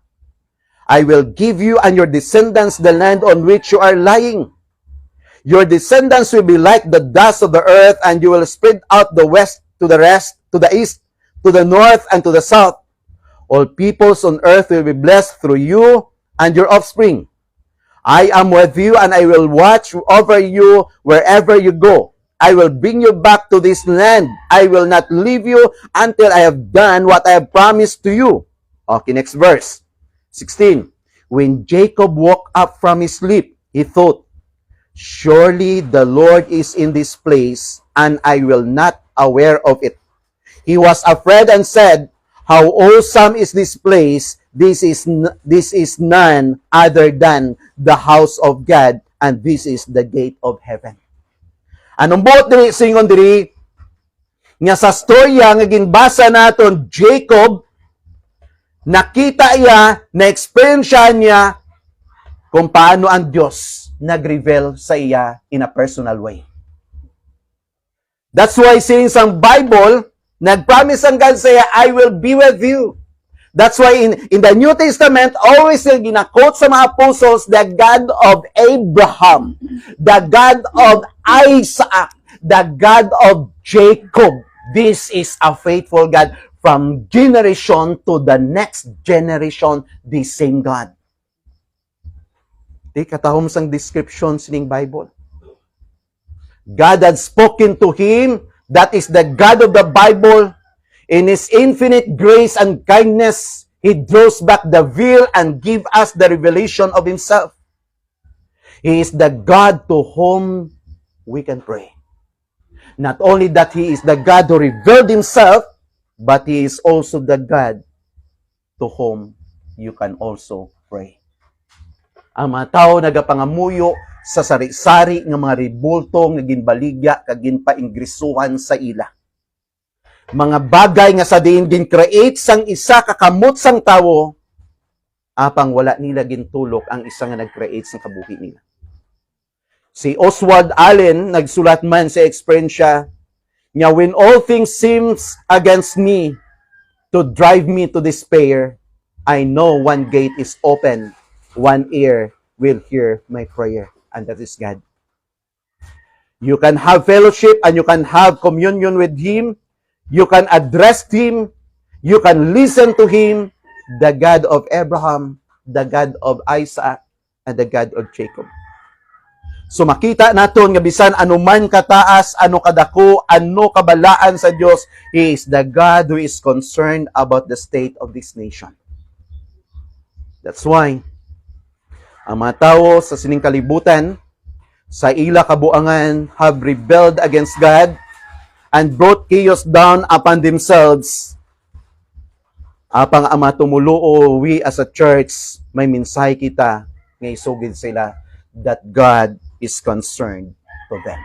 I will give you and your descendants the land on which you are lying. Your descendants will be like the dust of the earth, and you will spread out the west to the east, to the north, and to the south. All peoples on earth will be blessed through you and your offspring. I am with you, and I will watch over you wherever you go. I will bring you back to this land. I will not leave you until I have done what I have promised to you." Okay, next verse. 16. When Jacob woke up from his sleep, he thought, "Surely the Lord is in this place, and I will not aware of it." He was afraid and said, "How awesome is this place! This is none other than the house of God, and this is the gate of heaven." Anong buot diri singon diri nga sa storya nga ginbasa naton, Jacob nakita niya, na-experience niya kung paano ang Diyos nag-reveal sa iya in a personal way. That's why since ang Bible, nag-promise ang God sa iya, "I will be with you." That's why in the New Testament, always yung ginakot sa mga apostles, the God of Abraham, the God of Isaac, the God of Jacob. This is a faithful God. From generation to the next generation, the same God. Di katahom sang description sining Bible. God had spoken to him. That is the God of the Bible. In His infinite grace and kindness, He draws back the veil and gives us the revelation of Himself. He is the God to whom we can pray. Not only that He is the God who revealed Himself, but He is also the God to whom you can also pray. Ang mga tao nagapangamuyo sa sari-sari ng mga ribulto nga ginbaligya kag ginpaingrisuhan sa ila. Mga bagay nga sa diin gin-create sang isa kakamot sang tawo, apang wala nila gintulok ang isa nga nag-create sang kabuhi nila. Si Oswald Allen nagsulat man sa experience niya, "When all things seems against me to drive me to despair, I know one gate is open, one ear will hear my prayer," and that is God. You can have fellowship and you can have communion with Him. You can address Him. You can listen to Him, the God of Abraham, the God of Isaac, and the God of Jacob. So makita naton nga bisan ano man kataas, ano kadako, ano kabalaan sa Dios, He is the God who is concerned about the state of this nation. That's why ang mga tao sa sining kalibutan, sa ila kabuangan, have rebelled against God and brought chaos down upon themselves. Apang ama tumuluo, we as a church, may minsay kita, nga isugid sila, that God is concerned to them.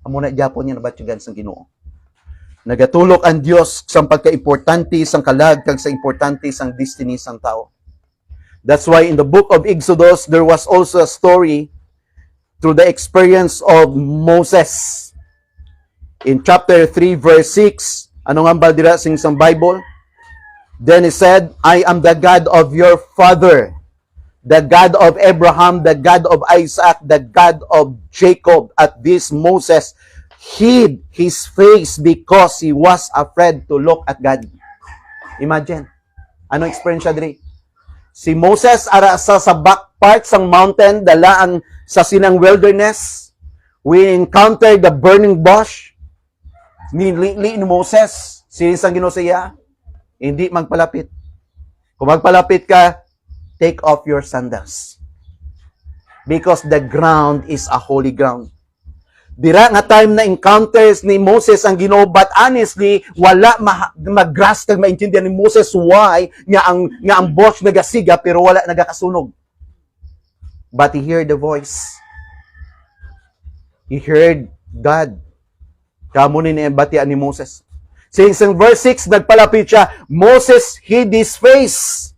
Amo na gyapon niya nabatyagan sang Ginoo. Nagatulok ang Dios sa pagka-importante sang kalag kag sa importante sang destiny sang tao. That's why in the book of Exodus, there was also a story through the experience of Moses. In chapter 3, verse 6, ano nga ba dira sing sang Bible? Then he said, I am the God of your father, the God of Abraham, the God of Isaac, the God of Jacob. At this Moses hid his face because he was afraid to look at God. Imagine. Anong experience siya diri? Si Moses ara sa back part sang mountain, dala ang sa sinang wilderness. We encountered the burning bush. Ni Moses, sinisang Ginoo siya, hindi magpalapit. Kung magpalapit ka, take off your sandals. Because the ground is a holy ground. Dira nga time na encounters ni Moses ang Ginoo, but honestly wala mag-grasp kag maintindihan ni Moses why nga ang bush nagasiga pero wala nagakasunog. But he heard the voice. He heard God. Kamo ni batian ni Moses. Since in verse 6 nagpalapit siya, Moses hid his face.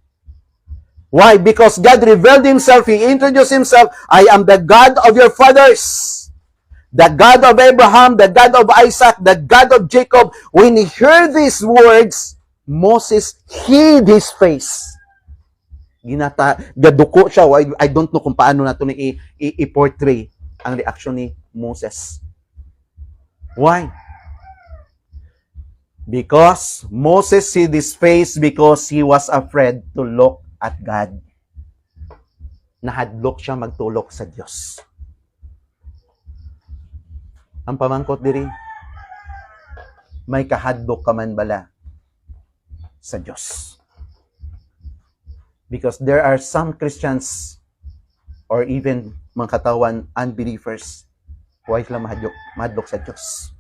Why? Because God revealed himself. He introduced himself. I am the God of your fathers. The God of Abraham, the God of Isaac, the God of Jacob. When he heard these words, Moses hid his face. Gaduko siya. I don't know kung paano nato ni i-portray ang reaction ni Moses. Why? Because Moses hid his face because he was afraid to look at God. Nahadlok siya magtulok sa Diyos. Ang pamangkot diri, may kahadlok ka man bala sa Diyos. Because there are some Christians or even mga katawan unbelievers, why sila mahadlok sa Diyos?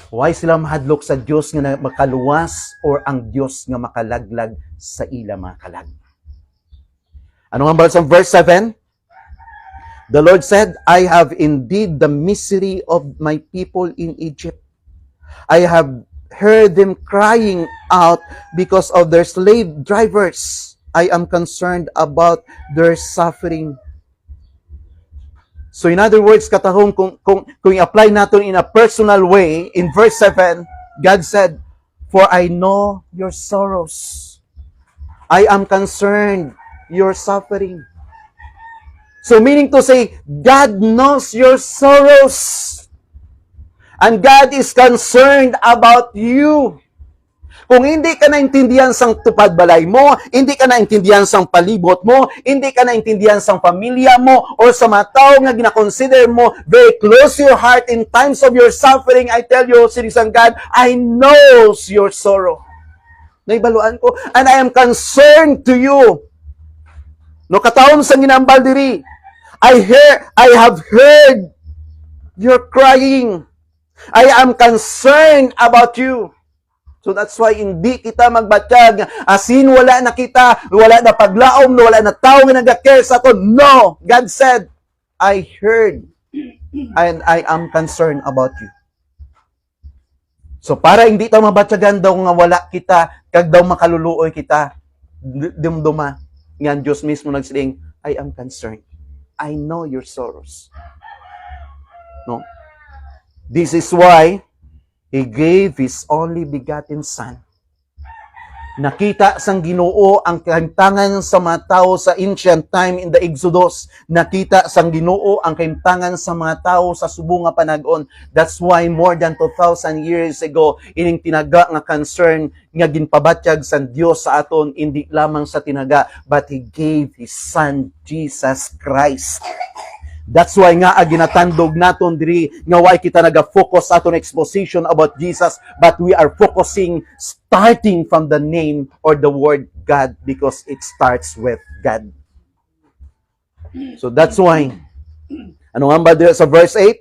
Why sila mahadlok sa Diyos nga makaluwas or ang Diyos nga makalaglag sa ila mga kalag? Ano nga ba sa verse 7? The Lord said, I have indeed the misery of my people in Egypt. I have heard them crying out because of their slave drivers. I am concerned about their suffering. So in other words, katahong kung i-apply natin in a personal way, in verse 7, God said, for I know your sorrows. I am concerned your suffering. So meaning to say, God knows your sorrows. And God is concerned about you. Kung hindi ka naintindihan sang tupad balay mo, hindi ka naintindihan sang palibot mo, hindi ka naintindihan sang pamilya mo, or sa mga tao nga ginakonsider mo very close to your heart in times of your suffering, I tell you, sinisang God, I knows your sorrow. Naibaluan ko, and I am concerned to you. No kataon sang ginambal diri, I have heard your crying. I am concerned about you. So that's why hindi kita magbatyag asin wala na kita, wala na paglaom, wala na tao nga nagakare sa ato. No, God said, I heard and I am concerned about you. So para hindi tayo mabatyagan daw nga wala kita, kag daw makaluluoy kita, dumduma, nga Diyos mismo nagsiling, I am concerned. I know your sorrows. No? This is why He gave His only begotten Son. Nakita sang Ginoo ang kahimtangan sa mga tao sa ancient time in the Exodus. Nakita sang Ginoo ang kahimtangan sa mga tao sa subong nga panag-on. That's why more than 2,000 years ago, ining tinaga nga concern nga ginpabatyag sa Dios sa aton, hindi lamang sa tinaga, but He gave His Son, Jesus Christ. That's why nga ginatandog naton diri nga why kita naga-focus sa aton exposition about Jesus, but we are focusing starting from the name or the word God because it starts with God. So that's why ano nga ba dito sa verse 8?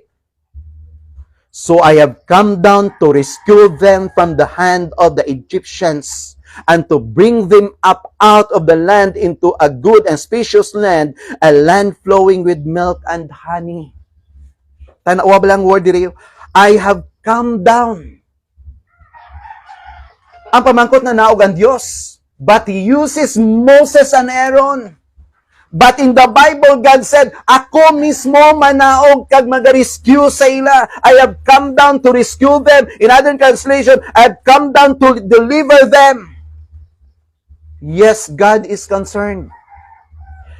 So I have come down to rescue them from the hand of the Egyptians, and to bring them up out of the land into a good and spacious land, a land flowing with milk and honey. Tanawa ba lang word diri? I have come down. Ang pamangkot na naog ang Diyos. But He uses Moses and Aaron. But in the Bible, God said, ako mismo manaog kag mag-rescue sa ila. I have come down to rescue them. In other translation, I have come down to deliver them. Yes, God is concerned.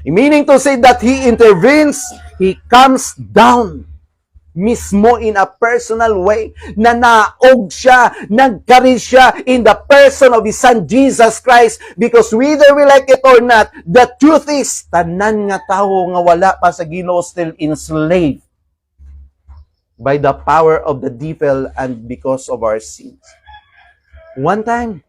Meaning to say that He intervenes, He comes down mismo in a personal way, na naog siya, nagkari siya in the person of His Son, Jesus Christ, because whether we like it or not, the truth is, tanan nga tao nga wala pa sa Ginoo still enslaved by the power of the devil and because of our sins. One time,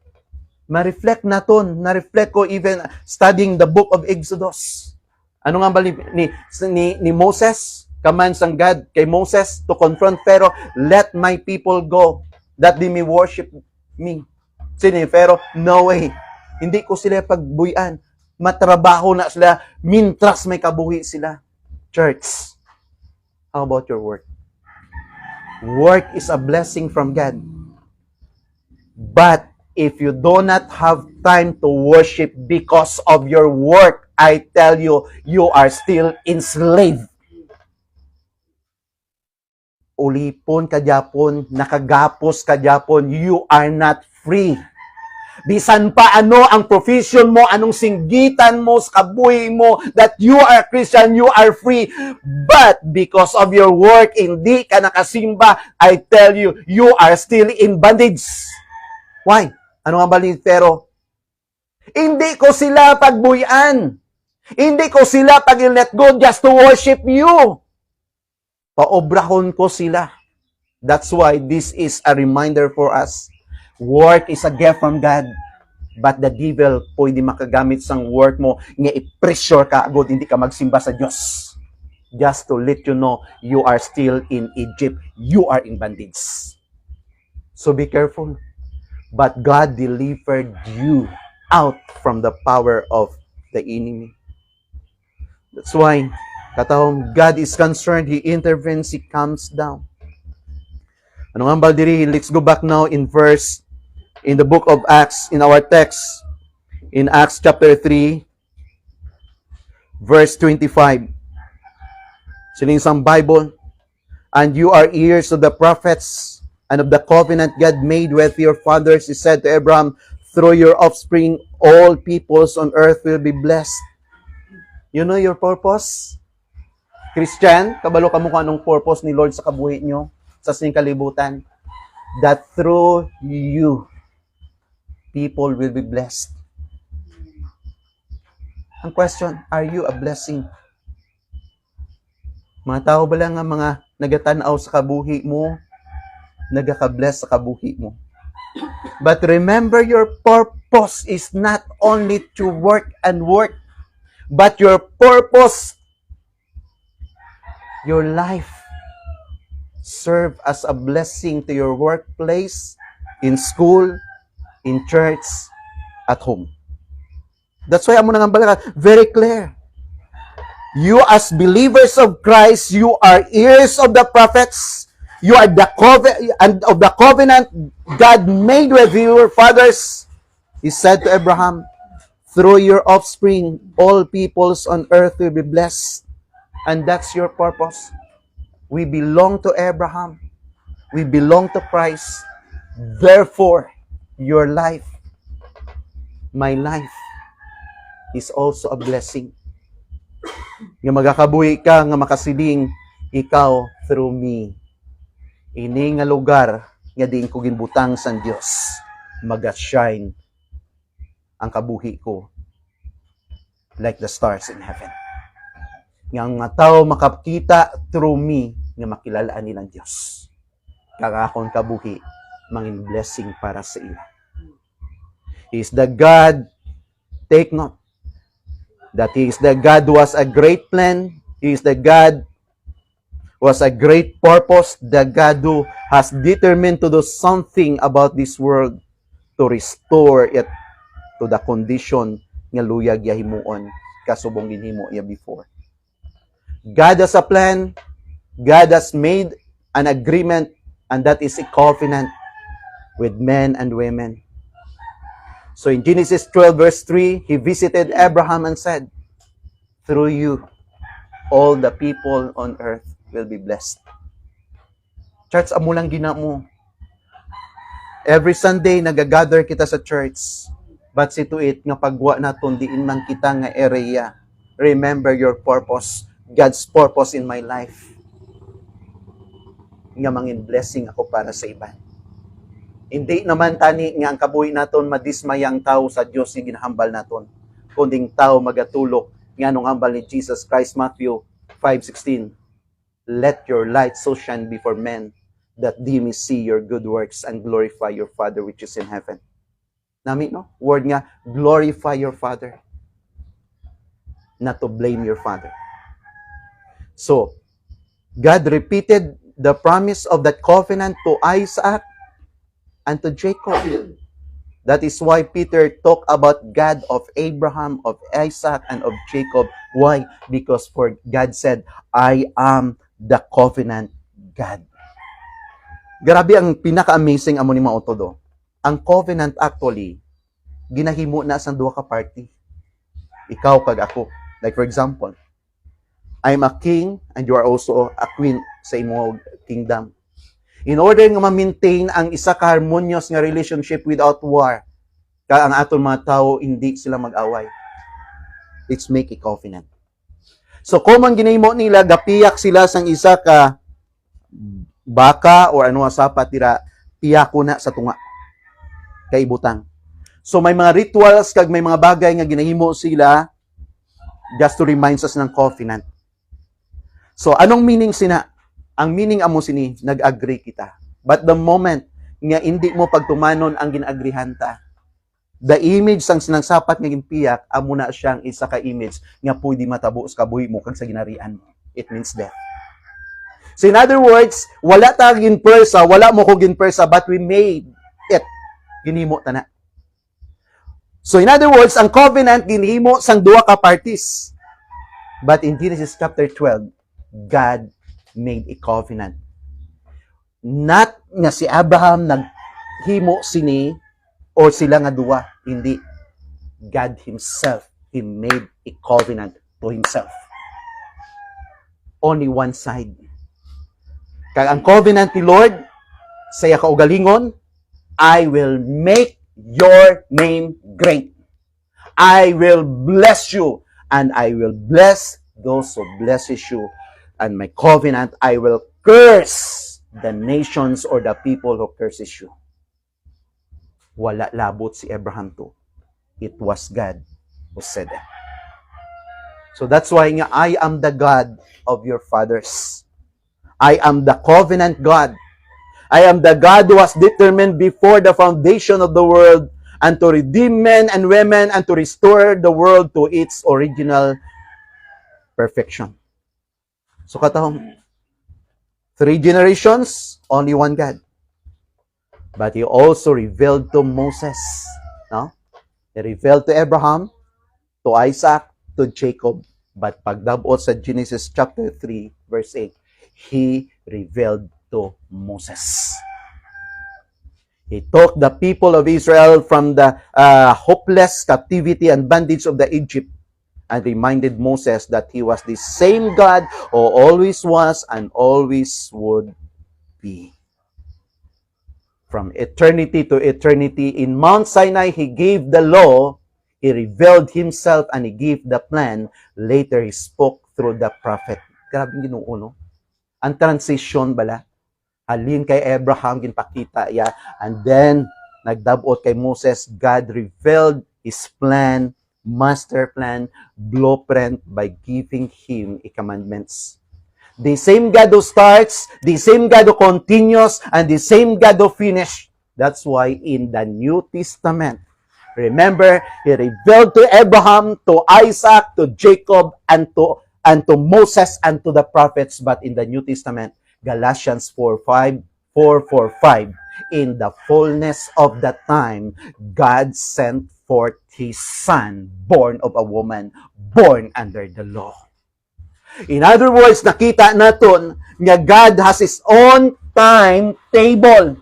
ma-reflect na-reflect ko even studying the book of Exodus. Ano nga ba ni Moses? Commands ng God kay Moses to confront Pharaoh, let my people go, that they may worship me. Sino ni Pharaoh? No way. Hindi ko sila pagbuyan. Matrabaho na sila, mintras may kabuhi sila. Church, how about your work? Work is a blessing from God. But if you do not have time to worship because of your work, I tell you, you are still enslaved. Ulipon kadyapon, nakagapos kadyapon, you are not free. Bisan pa ano ang profession mo, anong singgitan mo sa kabuhi mo, that you are Christian, you are free. But because of your work, hindi ka nakasimba, I tell you, you are still in bondage. Why? Ano nga ba ni Pharaoh? Hindi ko sila pagbuyan. Hindi ko sila pag-let go just to worship you. Paobrahon ko sila. That's why this is a reminder for us. Work is a gift from God. But the devil pwede makagamit sang work mo nga i-pressure ka agad hindi ka magsimba sa Diyos. Just to let you know, you are still in Egypt. You are in bondage. So be careful. But God delivered you out from the power of the enemy. That's why katawang God is concerned, He intervenes, He comes down. Ano nga ba diri? Let's go back now in the book of Acts, in our text, in Acts chapter 3, verse 25. Sining sang Bible, and you are ears of the prophets, and of the covenant God made with your fathers. He said to Abraham, through your offspring, all peoples on earth will be blessed. You know your purpose? Christian, kabalo ka mo kung anong purpose ni Lord sa kabuhi nyo, sa sining kalibutan, that through you, people will be blessed. Ang question, are you a blessing? Mga tao ba lang nga mga nagatanaw sa kabuhi mo, nagaka-bless sa kabuhi mo? But remember, your purpose is not only to work and work, but your purpose, your life, serve as a blessing to your workplace, in school, in church, at home. That's why amo nang balakan, very clear. You as believers of Christ, you are ears of the prophets. You are the of the covenant God made with your fathers. He said to Abraham, through your offspring, all peoples on earth will be blessed. And that's your purpose. We belong to Abraham. We belong to Christ. Therefore, your life, my life, is also a blessing. Nga magakabuhi ka, nga makasiling, ikaw through me. Ini nga lugar, nga diin ko ginbutang sa Diyos, mag-shine ang kabuhi ko like the stars in heaven. Nga nga tao makakita through me, nga makilalaan nilang Diyos. Kakakon kabuhi, mangin blessing para sa ila. He is the God, take note, that He is the God who has a great plan. He is the God who has a great purpose. The God who has determined to do something about this world, to restore it to the condition nga luyag ya himuon kasubong ginhimo ya before. God has a plan. God has made an agreement, and that is a covenant with men and women. So in Genesis 12 verse 3, He visited Abraham and said, through you, all the people on earth will be blessed. Church, amo lang gina mo. Every Sunday, nagagather kita sa church. But see to it, nga pagwa naton, diin man kita nga area. Remember your purpose. God's purpose in my life. Nga mangin blessing ako para sa iban. Hindi naman tani nga ang kabuhi naton madismayang tao sa Dios nga ginahambal naton. Kunding tao magatulok nga nung hambal ni Jesus Christ, Matthew 5:16. Let your light so shine before men that they may see your good works and glorify your Father which is in heaven. Nami, no? Word nga, glorify your Father. Not to blame your Father. So, God repeated the promise of that covenant to Isaac and to Jacob. That is why Peter talked about God of Abraham, of Isaac, and of Jacob. Why? Because for God said, I am the covenant God. Grabe ang pinaka-amazing amo ni Maotodo. Ang covenant actually, ginahimo na sa duha ka party. Ikaw kag ako. Like for example, I'm a king and you are also a queen sa imong kingdom. In order nga ma-maintain ang isa ka harmonious nga relationship without war, ka ang aton mga tao hindi sila mag-away. Let's make a covenant. So kung man ginahimo nila gapiyak sila sang isa ka baka or ano sapat tira piyako na sa tunga kay ibutang. So may mga rituals kag may mga bagay nga ginahimo sila just to remind us ng covenant. So anong meaning sina? Ang meaning amo sini, nag-agree kita. But the moment nga hindi mo pagtumanon ang ginaagrihan ta, the image sang sinangsapat nga ginpiyak, amo na siyang isa ka image nga pwede matabo sa kabuhi mo kag sa ginarian mo. It means death. So in other words, wala ta ginpersa, wala mo ko ginpersa, but we made it. Ginhimo ta na. So in other words, ang covenant ginhimo sang duha ka parties. But in Genesis chapter 12, God made a covenant. Not nga si Abraham naghimo sini or sila nga duwa. Hindi. God Himself, He made a covenant to Himself. Only one side. Kag ang covenant ni Lord, saya kaugalingon, I will make your name great. I will bless you, and I will bless those who blesses you. And my covenant, I will curse the nations or the people who curses you. Wala labot si Abraham to. It was God who said it. So that's why nga, I am the God of your fathers. I am the covenant God. I am the God who was determined before the foundation of the world and to redeem men and women and to restore the world to its original perfection. So katahom, 3 generations, only one God. But He also revealed to Moses. No? He revealed to Abraham, to Isaac, to Jacob. But pagdabot sa Genesis chapter 3, verse 8, He revealed to Moses. He took the people of Israel from the hopeless captivity and bondage of the Egypt and reminded Moses that He was the same God who always was and always would be. From eternity to eternity, in Mount Sinai, He gave the law, He revealed Himself, and He gave the plan. Later, He spoke through the prophet. Grabe Ginoo, no? Ang transition bala. Halin kay Abraham, ginpakita ya. And then, nagdabot kay Moses, God revealed His plan, master plan, blueprint by giving him a commandments. The same God who starts, the same God who continues, and the same God who finishes. That's why in the New Testament, remember, He revealed to Abraham, to Isaac, to Jacob, and to Moses, and to the prophets. But in the New Testament, Galatians 4:5, 4:4-5. In the fullness of that time, God sent forth His Son, born of a woman, born under the law. In other words, nakita naton nga God has His own timetable.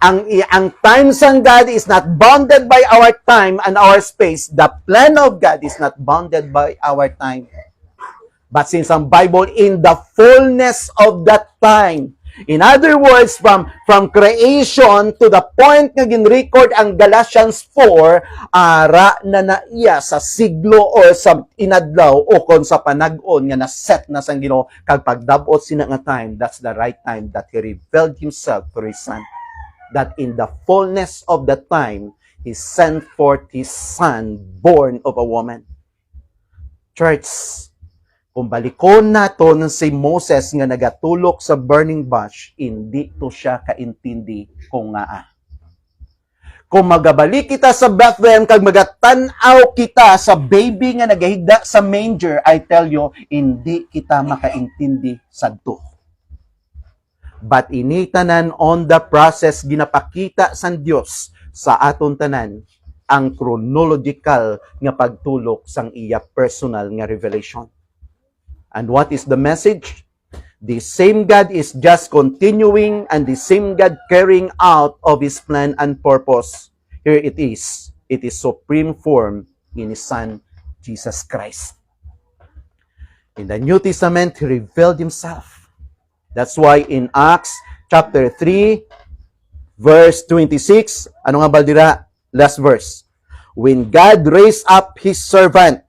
Ang time sang God is not bounded by our time and our space. The plan of God is not bounded by our time. But since ang Bible, in the fullness of that time, in other words, from creation to the point nga gin-record ang Galatians 4, ara na naiya sa siglo o sa inadlaw o kon sa panag-on nga na-set na sang Ginoo kag pagdabot sina nga time, that's the right time that He revealed Himself to His Son. That in the fullness of the time, He sent forth His Son, born of a woman. Church, kung balikon naton si Moses nga nagatulok sa burning bush, hindi to siya kaintindi kung nga. Kung magabalik kita sa Bethlehem, kag magatan-aw kita sa baby nga nagahigda sa manger, I tell you, hindi kita makaintindi sadto. But initanan on the process, ginapakita sa Dios sa aton tanan ang chronological nga pagtulok sang iya personal nga revelation. And what is the message? The same God is just continuing and the same God carrying out of His plan and purpose. Here it is. It is supreme form in His Son, Jesus Christ. In the New Testament, He revealed Himself. That's why in Acts chapter 3, verse 26, ano nga baldira? Last verse. When God raised up His servant,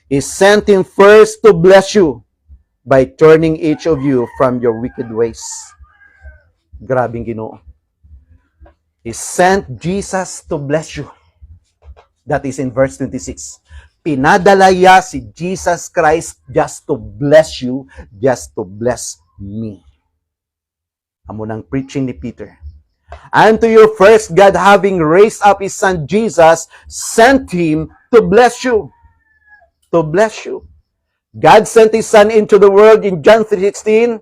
He sent Him first to bless you by turning each of you from your wicked ways. Grabing Ginoo. He sent Jesus to bless you. That is in verse 26. Pinadalaya si Jesus Christ just to bless you, just to bless me. Amo nang preaching ni Peter. And to you first, God having raised up His Son Jesus, sent Him to bless you. To bless you. God sent His Son into the world in John 3:16,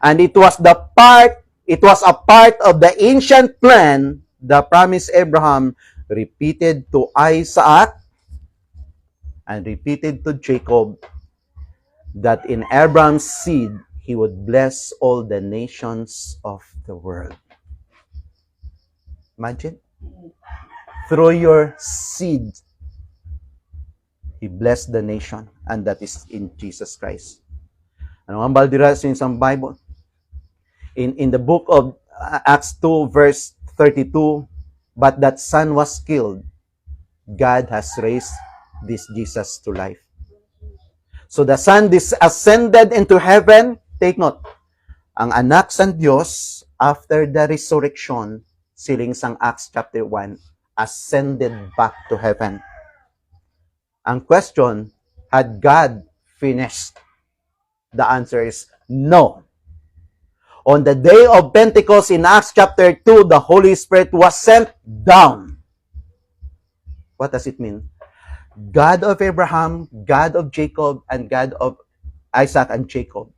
and it was a part of the ancient plan, the promise Abraham repeated to Isaac and repeated to Jacob, that in Abraham's seed he would bless all the nations of the world. Imagine, through your seed, He blessed the nation, and that is in Jesus Christ. Ano ang baldira sa isang Bible? In the book of Acts 2, verse 32, but that son was killed, God has raised this Jesus to life. So the Son ascended into heaven. Take note, ang anak sang Diyos, after the resurrection, siling sang Acts chapter 1, ascended back to heaven. Ang question, had God finished? The answer is no. On the day of Pentecost in Acts chapter 2, the Holy Spirit was sent down. What does it mean? God of Abraham, God of Jacob, and God of Isaac and Jacob,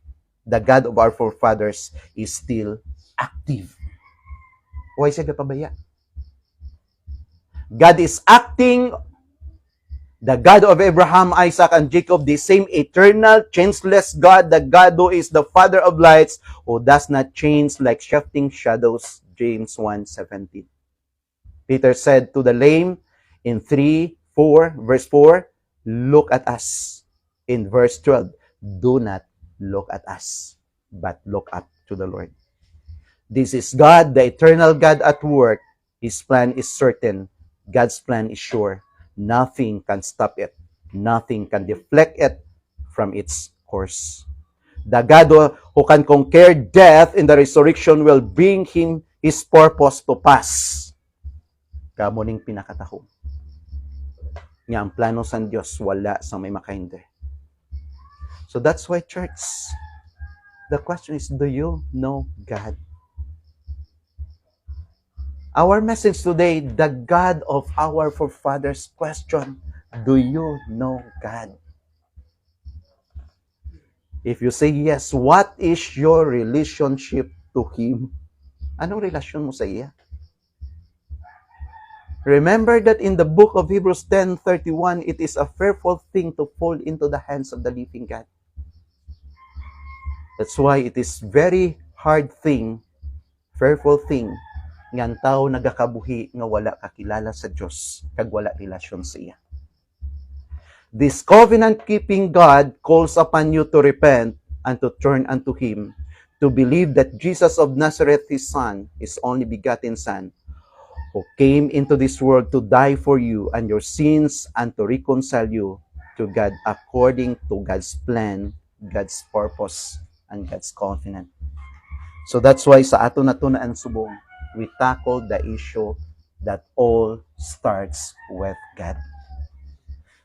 the God of our forefathers, is still active. Why siya gapabaya? God is acting. The God of Abraham, Isaac, and Jacob, the same eternal, changeless God, the God who is the Father of lights, who does not change like shifting shadows, James 1:17. Peter said to the lame in verse 4, look at us. In verse 12, do not look at us, but look up to the Lord. This is God, the eternal God at work. His plan is certain. God's plan is sure. Nothing can stop it. Nothing can deflect it from its course. The God who can conquer death in the resurrection will bring His purpose to pass. Kamo ning pinakataho. Nga ang plano sa Diyos wala sa may makahinder. So that's why, church, the question is, do you know God? Our message today, the God of our forefathers, question, do you know God? If you say yes, what is your relationship to Him? Anong relasyon mo sa iya? Remember that in the book of Hebrews 10:31, it is a fearful thing to fall into the hands of the living God. That's why it is very hard thing, fearful thing, nga ang tao nagakabuhi nga wala kakilala sa Diyos, kag wala relasyon sa iya. This covenant-keeping God calls upon you to repent and to turn unto Him, to believe that Jesus of Nazareth, His Son, His only begotten Son, who came into this world to die for you and your sins and to reconcile you to God according to God's plan, God's purpose, and God's covenant. So that's why sa ato na tunaan subong, we tackle the issue that all starts with God.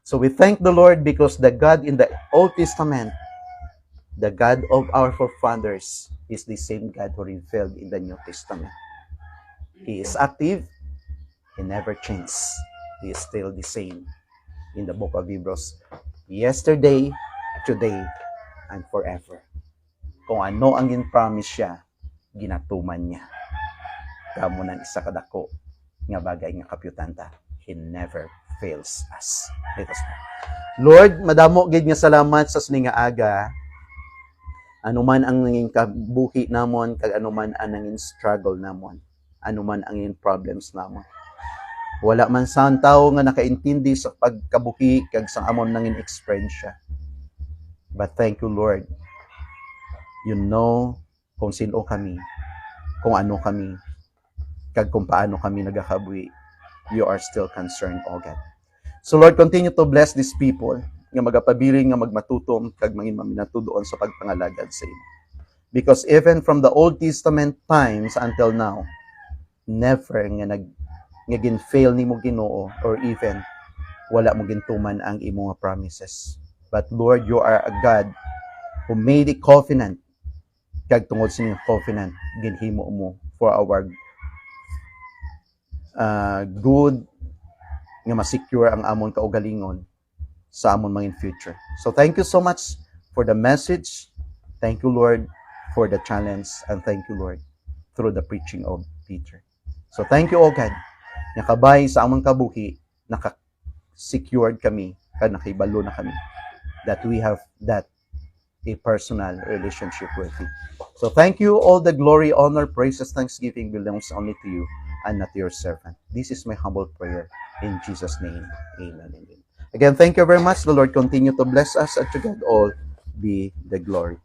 So we thank the Lord because the God in the Old Testament, the God of our forefathers, is the same God who revealed in the New Testament. He is active. He never changed. He is still the same in the book of Hebrews. Yesterday, today, and forever. Kung ano ang in-promise siya, ginatuman niya. Kamo ng isa kadako nga bagay nga kapyutanta. He never fails us. Let us pray. Lord, madamo gid nga salamat sa sining nga aga. Anuman ang nanging kabuhi namon, kag anuman ang nanging struggle namon, anuman ang nanging problems namon. Wala man sa tao nga nakaintindi sa pagkabuhi kag sa amon nanging experience siya. But thank you, Lord. You know kung sino kami, kung ano kami, kag kung paano kami nagakabuhi. You are still concerned, O God. So Lord, continue to bless these people nga magapabiling nga magmatutom kag mangin maminatudoon sa pagpangalagad sa imo. Because even from the Old Testament times until now, never nga gin-fail nimo Ginoo, or even wala mo gintuman ang imo nga promises. But Lord, you are a God who made a covenant, kag tungod sa inyong covenant ginhimo mo for our good nga ma-secure ang amon kaugalingon sa amon mga in future. So thank you so much for the message. Thank you, Lord, for the challenge, and thank you, Lord, through the preaching of Peter. So thank you, O God, nakabay sa among kabuhi, naka-secured kami, kag nakaibalo na kami, that we have that a personal relationship with you. So thank you. All the glory, honor, praises, thanksgiving belongs only to you and not to your servant. This is my humble prayer in Jesus' name. Amen. Amen. Again, thank you very much. The Lord continue to bless us, and to God all be the glory.